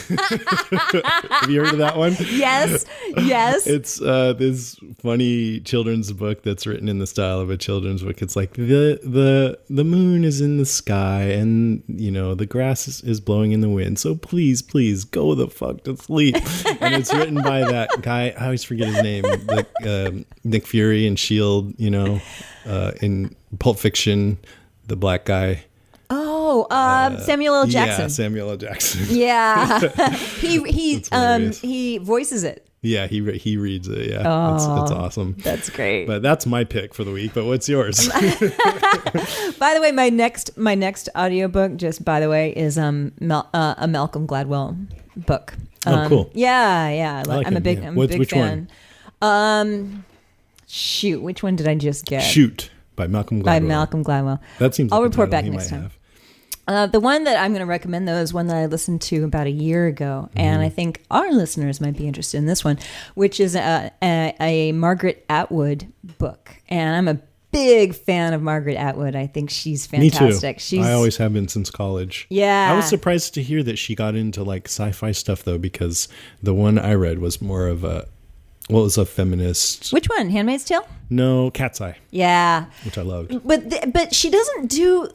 Have you heard of that one? Yes. Yes. It's this funny children's book that's written in the style of a children's book. It's like the moon is in the sky, and the grass is blowing in the wind. So please go the fuck to sleep. And it's written by that guy. I always forget his name. Nick Fury in Shield. In Pulp Fiction, the black guy. Samuel L. Jackson. Yeah, Samuel L. Jackson. Yeah. he hilarious. he voices it. Yeah, he reads it. Yeah, it's awesome. That's great. But that's my pick for the week. But what's yours? By the way, my next audiobook, just by the way, is a Malcolm Gladwell book. Oh, cool. Yeah. like I'm a him, big yeah. I'm a big Which fan. Shoot, which one did I just get? Shoot by Malcolm Gladwell. By Malcolm Gladwell. That seems. I'll like a report title back he next might time. have. The one that I'm going to recommend, though, is one that I listened to about a year ago, and I think our listeners might be interested in this one, which is a Margaret Atwood book. And I'm a big fan of Margaret Atwood. I think she's fantastic. Me too. I always have been since college. Yeah. I was surprised to hear that she got into like sci-fi stuff though, because the one I read was more of a feminist. Which one? Handmaid's Tale? No, Cat's Eye, Yeah. which I loved. But she doesn't do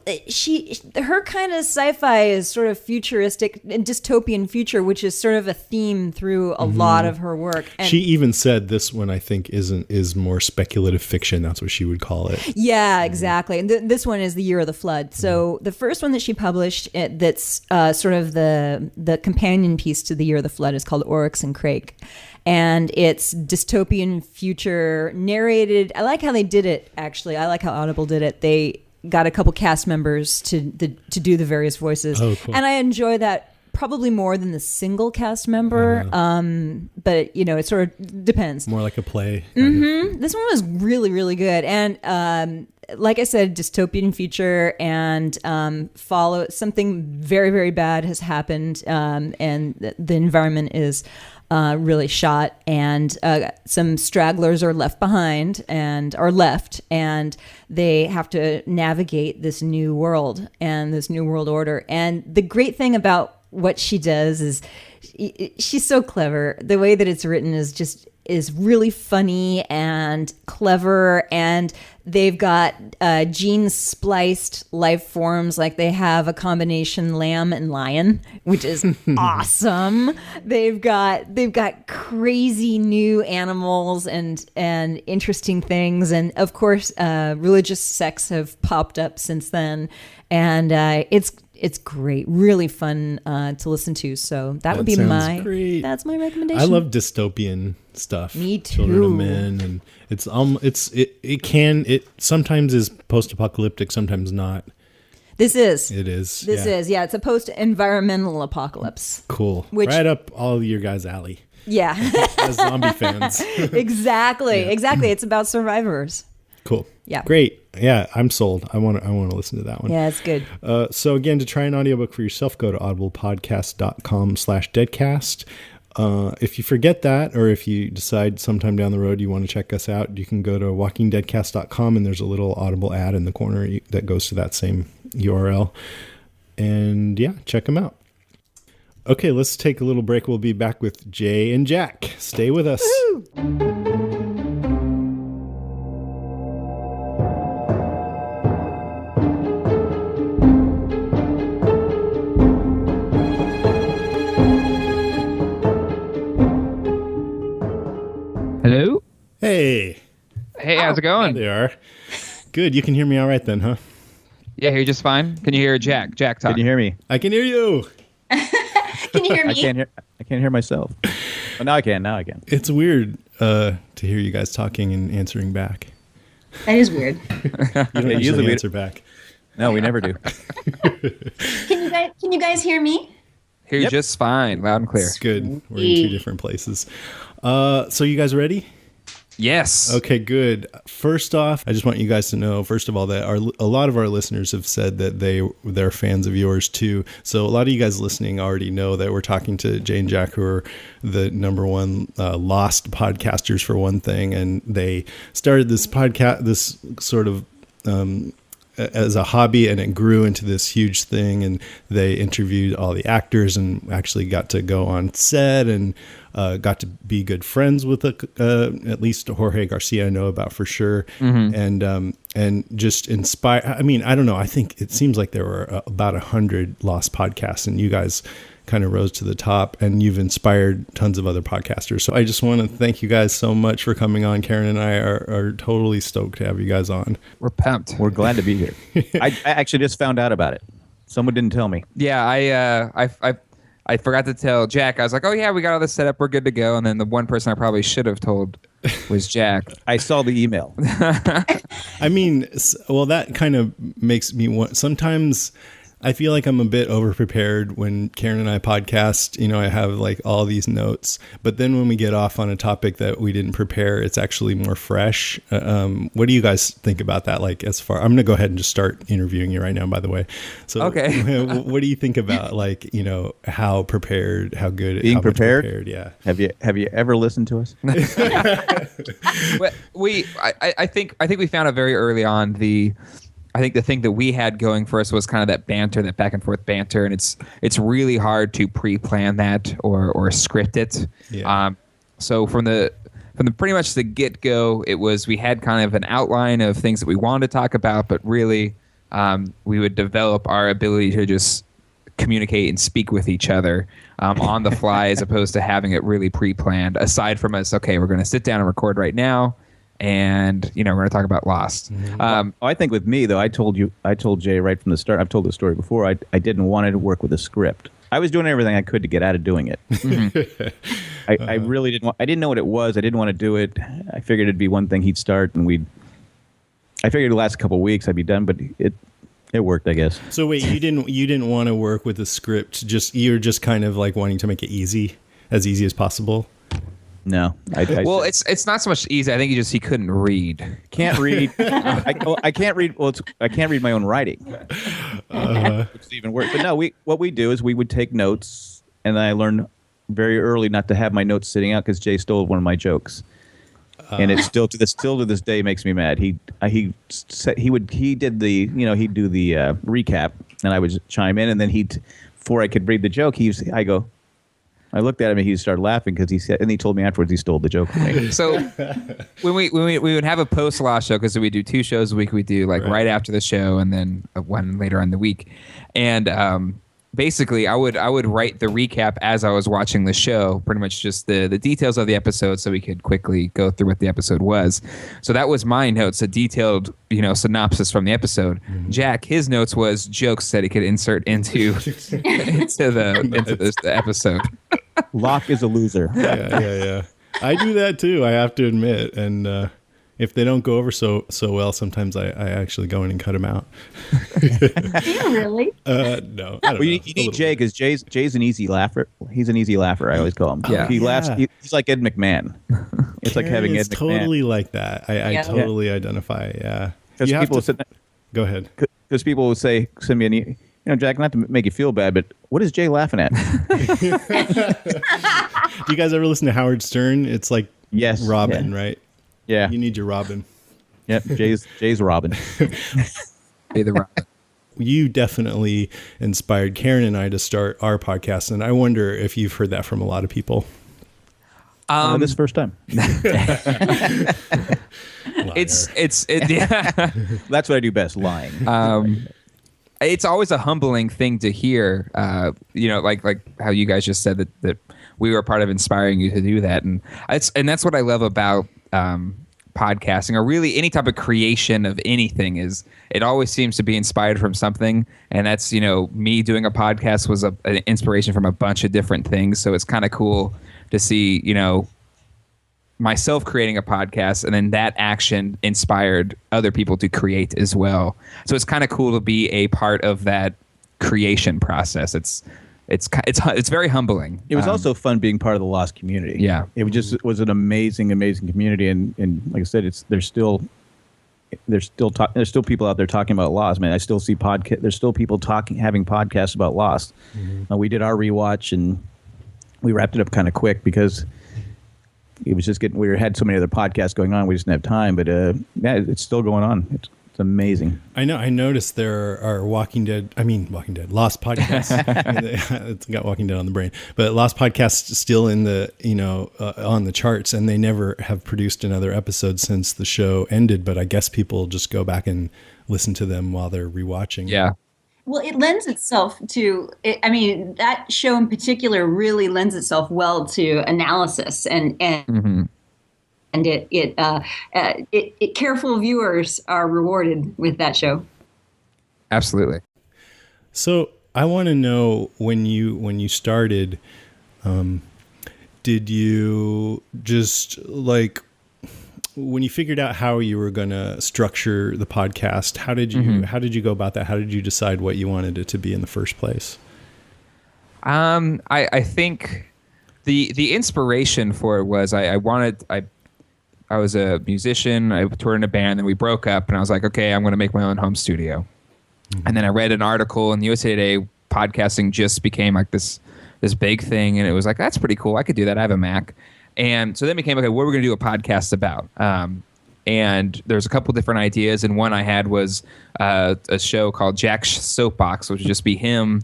her kind of sci-fi is sort of futuristic and dystopian future, which is sort of a theme through a lot of her work. And She even said this one I think is more speculative fiction. That's what she would call it. yeah, exactly. And this one is The Year of the Flood. So the first one that she published that's sort of the companion piece to The Year of the Flood is called Oryx and Crake. And it's dystopian future narrated. I like how they did it, actually. I like how Audible did it. They got a couple cast members to do the various voices. Oh, cool. And I enjoy that probably more than the single cast member. But, it sort of depends. More like a play. This one was really, really good. And like I said, dystopian future, and follow something very, very bad has happened. And the environment is really shot, and some stragglers are left behind and they have to navigate this new world and this new world order. And the great thing about what she does is she's so clever. The way that it's written is really funny and clever, and they've got gene spliced life forms. Like they have a combination lamb and lion, which is awesome. They've got crazy new animals and interesting things, and of course religious sects have popped up since then, and it's great, really fun to listen to. So that would be that's my recommendation. I love dystopian stuff. Me too. Children of Men, and it sometimes is post-apocalyptic, sometimes not. This is. It is. This is. Yeah, it's a post-environmental apocalypse. Cool. Which, right up all of your guys' alley. Yeah. As zombie fans. Exactly. It's about survivors. Cool. Yeah. Great. Yeah, I'm sold. I want to listen to that one. Yeah, it's good. So again, to try an audiobook for yourself, go to audiblepodcast.com/deadcast. If you forget that, or if you decide sometime down the road you want to check us out, you can go to walkingdeadcast.com, and there's a little Audible ad in the corner that goes to that same URL. And yeah, check them out. Okay, let's take a little break. We'll be back with Jay and Jack. Stay with us. Woo-hoo! Hello? Hey. Hey, how's it going? They are. Good. You can hear me all right then, huh? Yeah, hear you just fine. Can you hear Jack? Jack talk. Can you hear me? I can hear you. Can you hear me? I can't hear myself. Oh, now I can. It's weird to hear you guys talking and answering back. That is weird. You don't usually answer back. No, we never do. Can you guys hear me? Hear you just fine, loud and clear. Good. We're in two different places. So you guys ready? Yes. Okay, good. First off, I just want you guys to know, first of all, that a lot of our listeners have said that they're fans of yours too. So a lot of you guys listening already know that we're talking to Jay and Jack, who are the number one Lost podcasters for one thing, and they started this podcast, this sort of as a hobby, and it grew into this huge thing, and they interviewed all the actors and actually got to go on set and got to be good friends with at least Jorge Garcia, I know about for sure. Mm-hmm. And just inspire. I mean, I don't know. I think it seems like there were about 100 Lost podcasts, and you guys kind of rose to the top, and you've inspired tons of other podcasters. So I just want to thank you guys so much for coming on. Karen and I are totally stoked to have you guys on. We're pumped. We're glad to be here. I actually just found out about it. Someone didn't tell me. Yeah, I forgot to tell Jack. I was like, oh yeah, we got all this set up. We're good to go. And then the one person I probably should have told was Jack. I saw the email. I mean, well, that kind of makes me want. Sometimes I feel like I'm a bit overprepared when Karen and I podcast. You know, I have like all these notes, but then when we get off on a topic that we didn't prepare, it's actually more fresh. What do you guys think about that? Like, I'm going to go ahead and just start interviewing you right now, by the way. So, okay. What do you think about, like, you know, how prepared, how good, being how prepared? Prepared? Yeah. Have you ever listened to us? I think we found out very early on I think the thing that we had going for us was kind of that banter, that back and forth banter, and it's really hard to pre-plan that or script it. Yeah. So from the pretty much the get-go, we had kind of an outline of things that we wanted to talk about, but really we would develop our ability to just communicate and speak with each other on the fly as opposed to having it really pre-planned. Aside from us, okay, we're going to sit down and record right now. And, you know, we're going to talk about Lost. Mm-hmm. I think with me, though, I told Jay right from the start, I've told this story before, I didn't want to work with a script. I was doing everything I could to get out of doing it. Mm-hmm. I really didn't I didn't know what it was. I didn't want to do it. I figured it'd be one thing he'd start, and I figured it'd last a couple of weeks, I'd be done, but it worked, I guess. So wait, you didn't want to work with a script, you're just kind of like wanting to make it as easy as possible? No. Well, it's not so much easy. I think he couldn't read. Can't read. I can't read. Well, I can't read my own writing. It's even worse. But no, what we do is we would take notes, and I learned very early not to have my notes sitting out because Jay stole one of my jokes. and it's still to this day makes me mad. He did the he'd do the recap, and I would chime in, and then before I could read the joke, I looked at him and he started laughing because he told me afterwards he stole the joke from me. So when we would have a post Lost show, because we do 2 shows a week. We do right after the show and then one later on the week, and basically I would write the recap as I was watching the show, pretty much just the details of the episode, so we could quickly go through what the episode was. So that was my notes, a detailed synopsis from the episode. Mm-hmm. Jack, his notes was jokes that he could insert into the episode. Locke is a loser. Yeah. I do that too, I have to admit. And if they don't go over so well, sometimes I actually go in and cut them out. Do you really? No. I don't know. You need Jay, because Jay's an easy laugher. He's an easy laugher, I always call him. Yeah. He laughs. He's like Ed McMahon. It's like having Ed McMahon. Totally like that. I totally identify. Yeah. Because people go ahead. Because people will send me an Jack, not to make you feel bad, but what is Jay laughing at? Do you guys ever listen to Howard Stern? It's like Robin, right? Yeah. You need your Robin. Yep. Jay's Robin. Be the Robin. You definitely inspired Karen and I to start our podcast, and I wonder if you've heard that from a lot of people. This first time. It's yeah. That's what I do best, lying. It's always a humbling thing to hear, like how you guys just said that we were a part of inspiring you to do that, and that's what I love about podcasting, or really any type of creation of anything, is it always seems to be inspired from something. And that's me doing a podcast was an inspiration from a bunch of different things. So it's kind of cool to see myself creating a podcast, and then that action inspired other people to create as well. So it's kind of cool to be a part of that creation process. It's very humbling. It was also fun being part of the Lost community. Yeah, it was an amazing community, and like I said, there's still people out there talking about Lost. Man, I still see there's still people having podcasts about Lost. Mm-hmm. We did our rewatch, and we wrapped it up kind of quick because it was just we had so many other podcasts going on, we just didn't have time. But it's still going on. It's amazing. I know. I noticed there are Lost podcasts. It's got Walking Dead on the brain, but Lost podcasts still in the on the charts, and they never have produced another episode since the show ended. But I guess people just go back and listen to them while they're rewatching. Yeah. Well, it lends itself to. That show in particular really lends itself well to analysis and. Mm-hmm. And it careful viewers are rewarded with that show. Absolutely. So I want to know, when you started, did you just when you figured out how you were going to structure the podcast? How did you go about that? How did you decide what you wanted it to be in the first place? I think the inspiration for it was I was a musician. I toured in a band, and we broke up, and I was like, okay, I'm going to make my own home studio. Mm-hmm. And then I read an article in the USA Today, podcasting just became like this big thing, and it was like, that's pretty cool. I could do that. I have a Mac. And so then it became, okay, what are we going to do a podcast about? And there's a couple different ideas, and one I had was a show called Jack's Soapbox, which would just be him,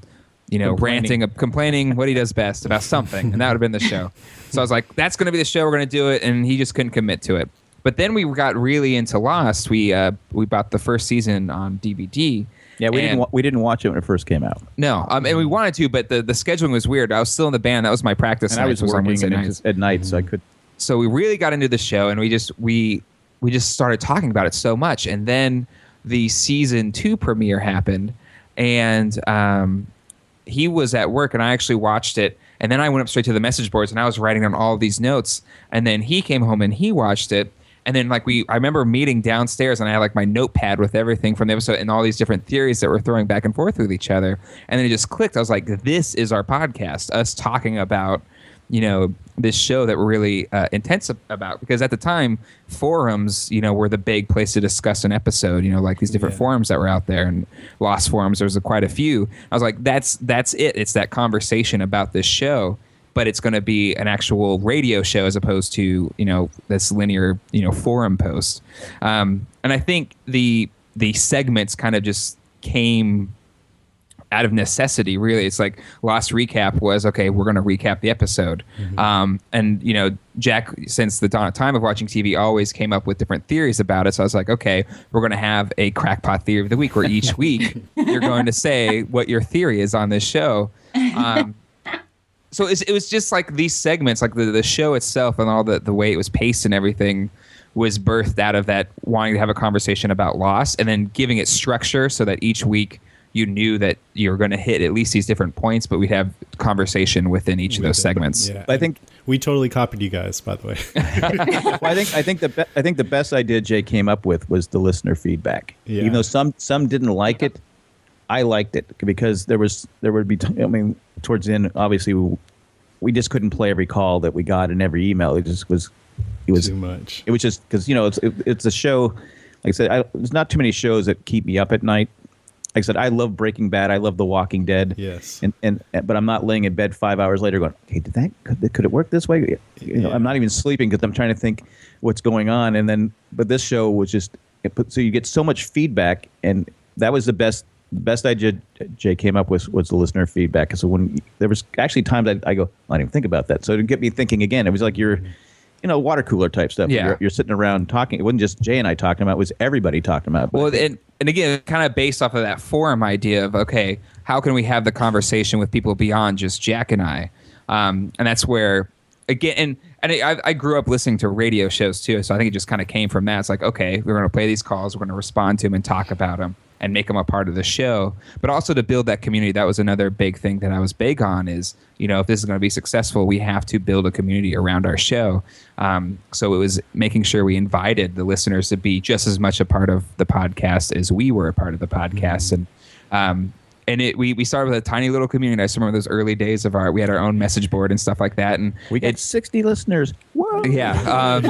complaining what he does best about something, and that would have been the show. So I was like, that's going to be the show. We're going to do it, and he just couldn't commit to it. But then we got really into Lost. We bought the first season on DVD. Yeah, we didn't watch it when it first came out. No, and we wanted to, but the scheduling was weird. I was still in the band. That was my practice. And I was working at night, so I could. So we really got into the show, and we just started talking about it so much. And then the season 2 premiere happened, and he was at work, and I actually watched it. And then I went up straight to the message boards, and I was writing down all of these notes. And then he came home and he watched it. And then I remember meeting downstairs, and I had my notepad with everything from the episode and all these different theories that we're throwing back and forth with each other. And then it just clicked. I was like, this is our podcast, us talking about, this show that we're really intense about. Because at the time, forums, were the big place to discuss an episode, these different forums that were out there, and Lost forums, there was quite a few. I was like, that's it. It's that conversation about this show. but it's going to be an actual radio show as opposed to, this linear, forum post. And I think the segments kind of just came out of necessity, really. It's like Lost Recap was, okay, we're going to recap the episode. And, Jack, since the dawn of time of watching TV, always came up with different theories about it. So I was like, okay, we're going to have a crackpot theory of the week where each week you're going to say what your theory is on this show. So it was just like these segments, like the show itself and all the way it was paced and everything was birthed out of that wanting to have a conversation about Lost and then giving it structure so that each week you knew that you were going to hit at least these different points, but we'd have conversation within each of those segments. Yeah, I think we totally copied you guys, by the way. well, I think the best idea Jay came up with was the listener feedback. Yeah. Even though some didn't like it, I liked it because there would be towards the end, obviously we just couldn't play every call that we got in every email. It was too much. It was just because it's a show. Like I said, there's not too many shows that keep me up at night. Like I said, I love Breaking Bad. I love The Walking Dead. Yes. But I'm not laying in bed 5 hours later going, hey, could it work this way? I'm not even sleeping because I'm trying to think what's going on. But this show was just so you get so much feedback, and that was the best idea Jay came up with was the listener feedback. So when there was actually times I go, I didn't even think about that. So to get me thinking again, it was like you're water cooler type stuff. Yeah. You're sitting around talking. It wasn't just Jay and I talking about it. It was everybody talking about it. Well, and again, kind of based off of that forum idea of, okay, how can we have the conversation with people beyond just Jack and I? And that's where, again, and I grew up listening to radio shows too, so I think it just kind of came from that. It's like, okay, we're going to play these calls, we're going to respond to them and talk about them and make them a part of the show. But also to build that community, that was another big thing that I was big on is, if this is going to be successful, we have to build a community around our show. So it was making sure we invited the listeners to be just as much a part of the podcast as we were a part of the podcast. And we started with a tiny little community. I still remember those early days we had our own message board and stuff like that. And we got 60 listeners. Whoa. Yeah.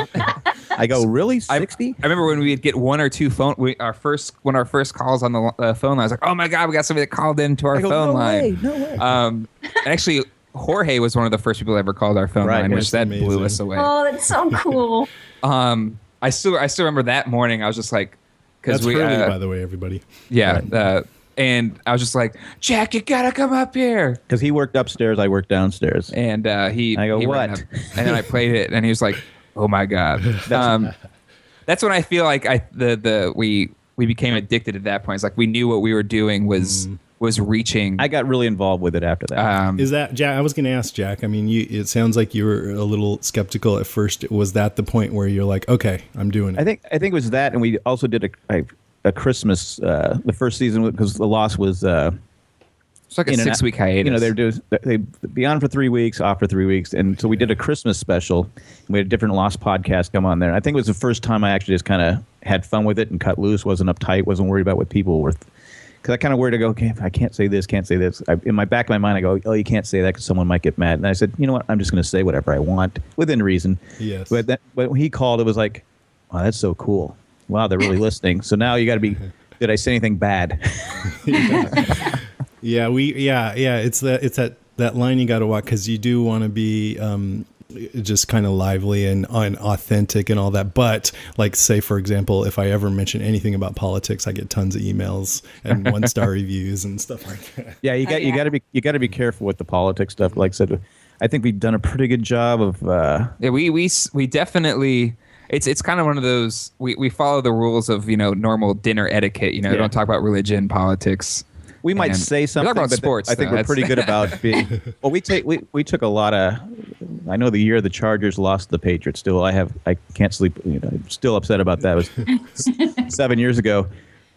I go, really? 60? I remember when we'd get one or two one of our first calls on the phone line. I was like, oh my God, we got somebody that called into our phone line. No way. And actually, Jorge was one of the first people that ever called our phone line, which that amazing. blew us away. Oh, that's so cool. I still remember that morning. I was just like, That's Hurley, by the way, everybody. Yeah. Right. And I was just like, Jack, you gotta come up here. Because he worked upstairs, I worked downstairs. And he what? And then I played it, and he was like, oh my God. That's when I feel like we became addicted at that point. It's like we knew what we were doing was reaching. I got really involved with it after that. Is that, Jack? I was going to ask Jack. I mean, it sounds like you were a little skeptical at first. Was that the point where you're like, okay, I'm doing it? I think it was that, and we also did a Christmas the first season because the Lost was it's like a 6-week hiatus. They'd be on for 3 weeks, off for 3 weeks, and so we did a Christmas special. We had a different Lost podcast come on there. I think it was the first time I actually just kind of had fun with it and cut loose, wasn't uptight, wasn't worried about what people were. Because I kind of worried to go, okay, I can't say this, can't say this. In my back of my mind, I go, oh, you can't say that because someone might get mad. And I said, you know what? I'm just going to say whatever I want within reason. Yes. But when he called, it was like, wow, that's so cool. Wow, they're really listening. So now you got to be. Did I say anything bad? Yeah, it's that line you got to walk because you do want to be just kind of lively and authentic and all that. But like, say for example, if I ever mention anything about politics, I get tons of emails and 1-star reviews and stuff like that. Yeah, you got to be careful with the politics stuff. Like I said, I think we've done a pretty good job of. Yeah, we definitely. It's kind of one of those we follow the rules of normal dinner etiquette. Yeah. Don't talk about religion, politics. We might say something about but sports. I think we're pretty good about being. Well, we took a lot of. I know the year the Chargers lost to the Patriots. Still, I can't sleep. I'm still upset about that. It was 7 years ago.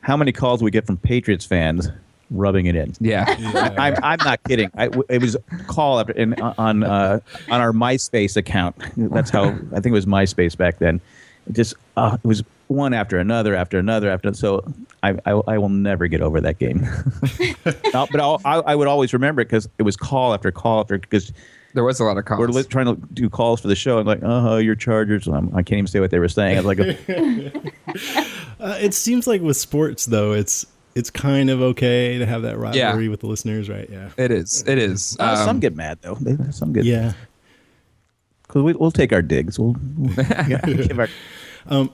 How many calls we get from Patriots fans rubbing it in? Yeah. I'm not kidding. It was a call after on our MySpace account. That's how I think it was MySpace back then. It was one after another. So I will never get over that game. No, but I would always remember it because it was call after because there was a lot of calls. We're trying to do calls for the show. I'm like, your Chargers. I can't even say what they were saying. I was like, it seems like with sports though, it's it's kind of okay to have that rivalry with the listeners, right? Yeah. It is. It is. Some get mad though. Some get Yeah. Because we'll take our digs. We'll give our.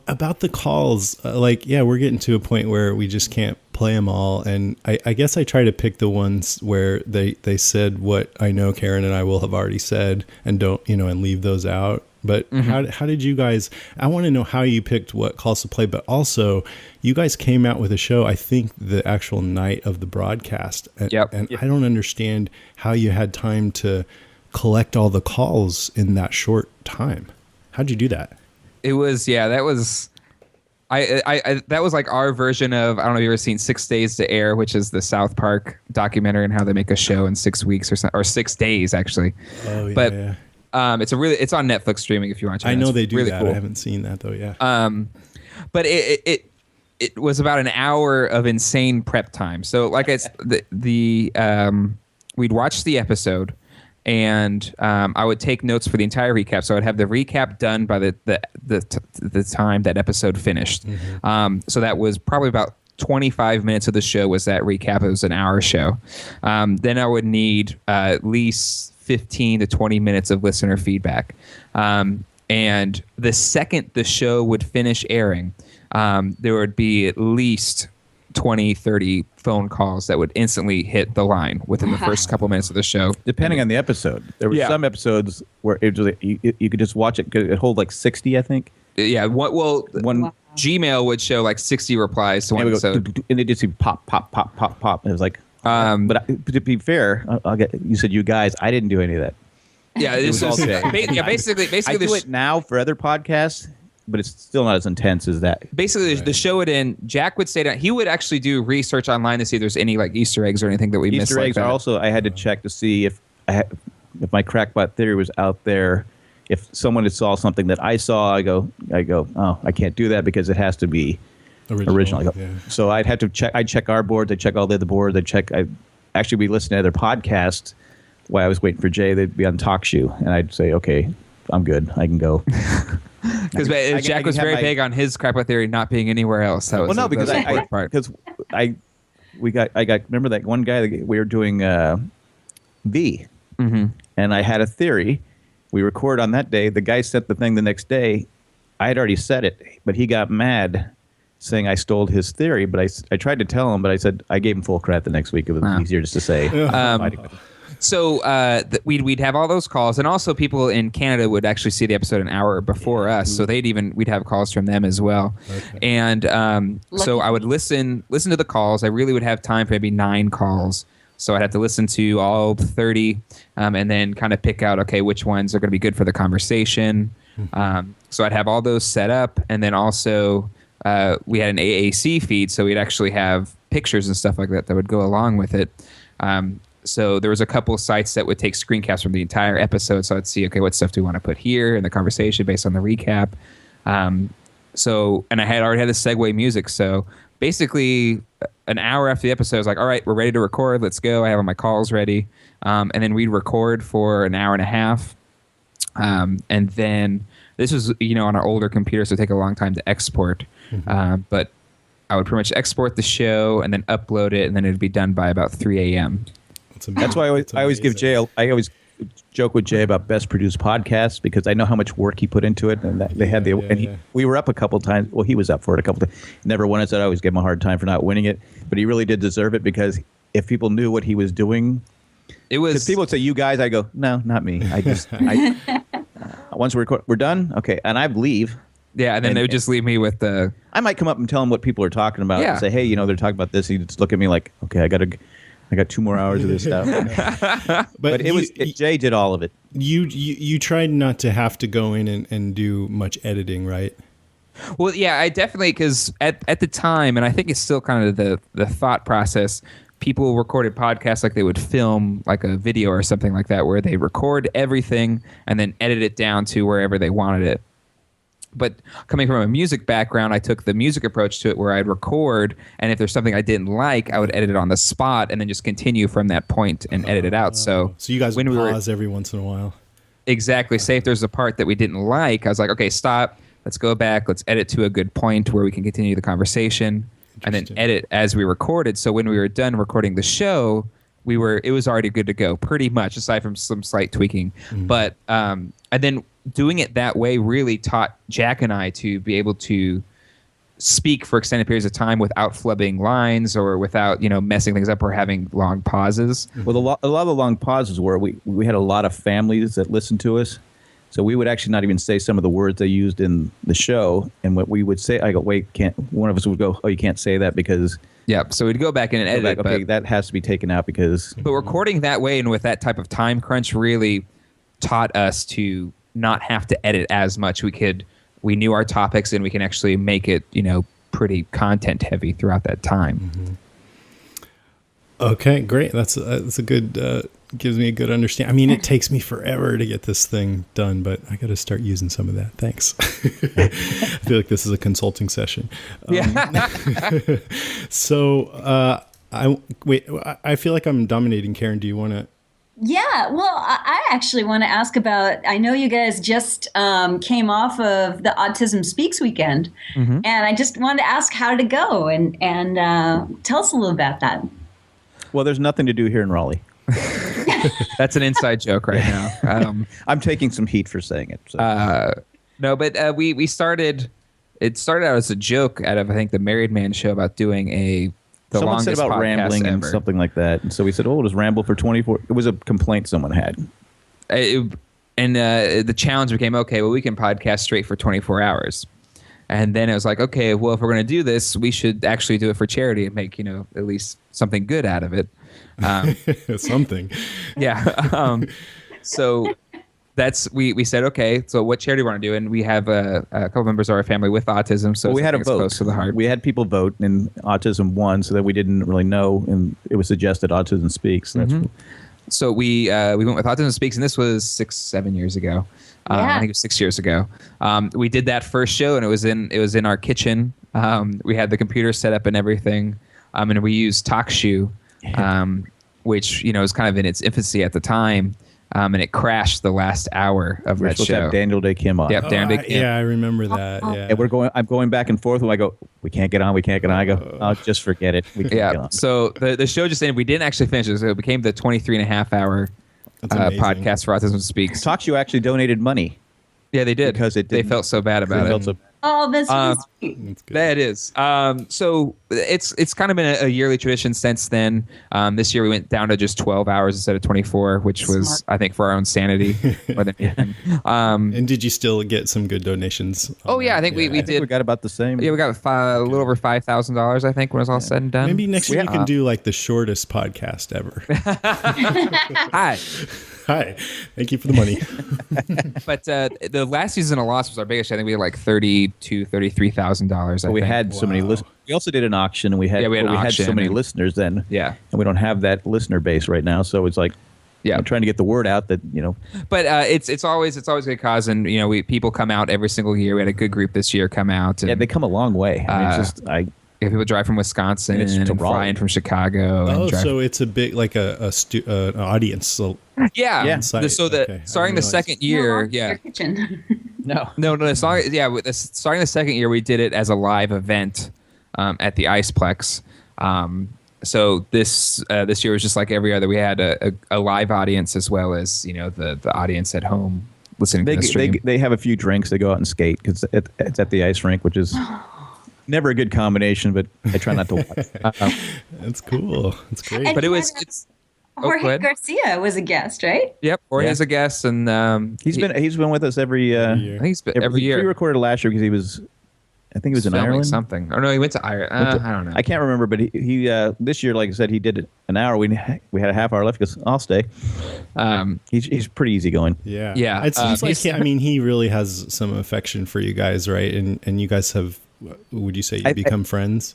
About the calls, we're getting to a point where we just can't play them all. And I guess I try to pick the ones where they said what I know Karen and I will have already said and don't, and leave those out. But how did you guys, I want to know how you picked what calls to play, but also you guys came out with a show, I think the actual night of the broadcast. Yep. And I don't understand how you had time to collect all the calls in that short time. How'd you do that? It was, that was, I that was like our version of, I don't know if you've ever seen 6 Days to Air, which is the South Park documentary and how they make a show in 6 weeks or 6 days actually. Oh, yeah. But yeah. It's on Netflix streaming if you want to. I know they do really that. cool. I haven't seen that though. Yeah. But it was about an hour of insane prep time. So like it's we'd watch the episode. And I would take notes for the entire recap. So I'd have the recap done by the time that episode finished. So that was probably about 25 minutes of the show was that recap. It was an hour show. Then I would need at least 15 to 20 minutes of listener feedback. And the second the show would finish airing, there would be at least 20, 30 phone calls that would instantly hit the line within the first couple minutes of the show. Depending on the episode. There were some episodes where it was like, you could just watch it. It hold like 60, I think. Yeah. Gmail would show like 60 replies to one episode. And it just pop, pop, pop, pop, pop. And it was like, but to be fair, you said you guys, I didn't do any of that. Yeah, this all is day. basically I do it now for other podcasts, but it's still not as intense as that. Basically, the show would end. Jack would stay down. He would actually do research online to see if there's any like Easter eggs or anything that we missed. Easter eggs like are also. I had to check to see if my crackpot theory was out there. If someone had saw something that I saw, I go. Oh, I can't do that because it has to be original. Yeah. So I'd have to check. I'd check our boards. I'd check all the other boards. We listened to other podcasts while I was waiting for Jay. They'd be on Talk Shoe, and I'd say, okay, I'm good. I can go. Because Jack was very big on his crackpot theory not being anywhere else. That was because I remember that one guy that we were doing V, and I had a theory. We recorded on that day. The guy sent the thing the next day. I had already said it, but he got mad, saying I stole his theory. But I tried to tell him, but I said I gave him full credit the next week. It was easier just to say. So we'd have all those calls, and also people in Canada would actually see the episode an hour before us, so we'd have calls from them as well. Okay. And so I would listen to the calls. I really would have time for maybe 9 calls, so I'd have to listen to all 30, and then kind of pick out which ones are going to be good for the conversation. So I'd have all those set up, and then also we had an AAC feed, so we'd actually have pictures and stuff like that would go along with it. So there was a couple of sites that would take screen caps from the entire episode. So I'd see, what stuff do we want to put here in the conversation based on the recap. And I had already had the segue music. So basically an hour after the episode, I was like, all right, we're ready to record. Let's go. I have all my calls ready. And then we'd record for an hour and a half. And then this was, on our older computer, so it'd take a long time to export. But I would pretty much export the show and then upload it, and then it'd be done by about 3 a.m. That's why I always give Jay. I always joke with Jay about best produced podcasts because I know how much work he put into it, and they had we were up a couple times. Well, he was up for it a couple times. Never won it, so I always give him a hard time for not winning it. But he really did deserve it because if people knew what he was doing, it was. Because people would say, "You guys," I go, "No, not me. Once we're done, okay," and I'd leave. Yeah, and then they would just leave me with the. I might come up and tell him what people are talking about. And say, "Hey, they're talking about this." He'd just look at me like, "Okay, I got 2 more hours of this stuff." but Jay did all of it. You tried not to have to go in and do much editing, right? Well, yeah, I definitely, because at the time, and I think it's still kind of the thought process, people recorded podcasts like they would film like a video or something like that, where they record everything and then edit it down to wherever they wanted it. But coming from a music background, I took the music approach to it where I'd record, and if there's something I didn't like, I would edit it on the spot and then just continue from that point and edit it out. So you guys would pause every once in a while. Exactly. Say if there's a part that we didn't like, I was like, okay, stop. Let's go back. Let's edit to a good point where we can continue the conversation. and then edit as we recorded. So when we were done recording the show, it was already good to go, pretty much, aside from some slight tweaking. But and then doing it that way really taught Jack and I to be able to speak for extended periods of time without flubbing lines or without messing things up or having long pauses. Well, a lot of the long pauses were we had a lot of families that listened to us, so we would actually not even say some of the words they used in the show, and what we would say, I go, wait, can't. One of us would go, oh, you can't say that because. Yeah, so we'd go back in and edit it. Okay, that has to be taken out because. But recording that way and with that type of time crunch really taught us to not have to edit as much. We knew our topics and we can actually make it, pretty content heavy throughout that time. Okay, great. That's a good, gives me a good understanding. I mean, it takes me forever to get this thing done, but I got to start using some of that. Thanks. I feel like this is a consulting session. So, I feel like I'm dominating. Karen, do you want to? Yeah, well, I actually want to ask about, I know you guys just came off of the Autism Speaks weekend, and I just wanted to ask how did it go, and tell us a little about that. Well, there's nothing to do here in Raleigh. That's an inside joke right now. I'm taking some heat for saying it. So. No, but we started, it started out as a joke out of, I think, the Married Man show about doing someone said about rambling ever. and something like that. And so we said, oh, we'll just ramble for 24. It was a complaint someone had. The challenge became, okay, well, we can podcast straight for 24 hours. And then it was like, okay, well, if we're going to do this, we should actually do it for charity and make, at least something good out of it. Something. Yeah. So we said, okay, so what charity do we want to do? And we have a couple members of our family with autism. So we had a vote. Close to the heart. We had people vote, and autism won, so that we didn't really know, and it was suggested Autism Speaks. So we went with Autism Speaks, and this was 6-7 years ago. I think it was 6 years ago. We did that first show, and it was in our kitchen. We had the computer set up and everything, and we used TalkShoe, which is kind of in its infancy at the time. And it crashed the last hour of that show. To have Daniel Day Kim on. Yep, Daniel Day Kim. Yeah, I remember that. Yeah. And I'm going back and forth. When I go, we can't get on. I go, oh, just forget it. We can't get on. So the show just ended. We didn't actually finish it. So it became the 23.5-hour podcast for Autism Speaks. TalkShoe actually donated money. Yeah, they did. Because they felt so bad about it. Oh, that's really sweet. That is. So it's kind of been a yearly tradition since then. This year we went down to just 12 hours instead of 24, which was, I think, for our own sanity. More than anything. And did you still get some good donations? Oh, yeah. I think we did. We got about the same. Yeah, we got a little over $5,000, I think, when it was all said and done. Maybe next year you can do like the shortest podcast ever. Hi. Thank you for the money. But the last season of Lost was our biggest. I think we had like $33,000. We had so many listeners. We also did an auction, and we had so many listeners then. Yeah. And we don't have that listener base right now, so it's like, I'm trying to get the word out that But it's always a good cause, and people come out every single year. We had a good group this year come out. And, they come a long way. people drive from Wisconsin and fly in from Chicago. Oh, so it's a big like an audience. So yeah. Site. Starting the second year, starting the second year, we did it as a live event at the Iceplex. So this year was just like every other. We had a live audience as well as the audience at home listening to the stream. They have a few drinks. They go out and skate because it's at the ice rink, which is never a good combination. But I try not to watch. That's cool. That's great. And but Jorge Garcia was a guest, right? Yep, Jorge's a guest, and he's been with us every year. I think he's been every year. We recorded last year because he was. I think he was in Ireland. Something. Or no, he went to Ireland. I don't know. I can't remember, but he this year, like I said, he did an hour. We had a half hour left because I'll stay. He's pretty easygoing. Yeah. Yeah. It seems like he really has some affection for you guys, right? And you guys have, would you say you become friends?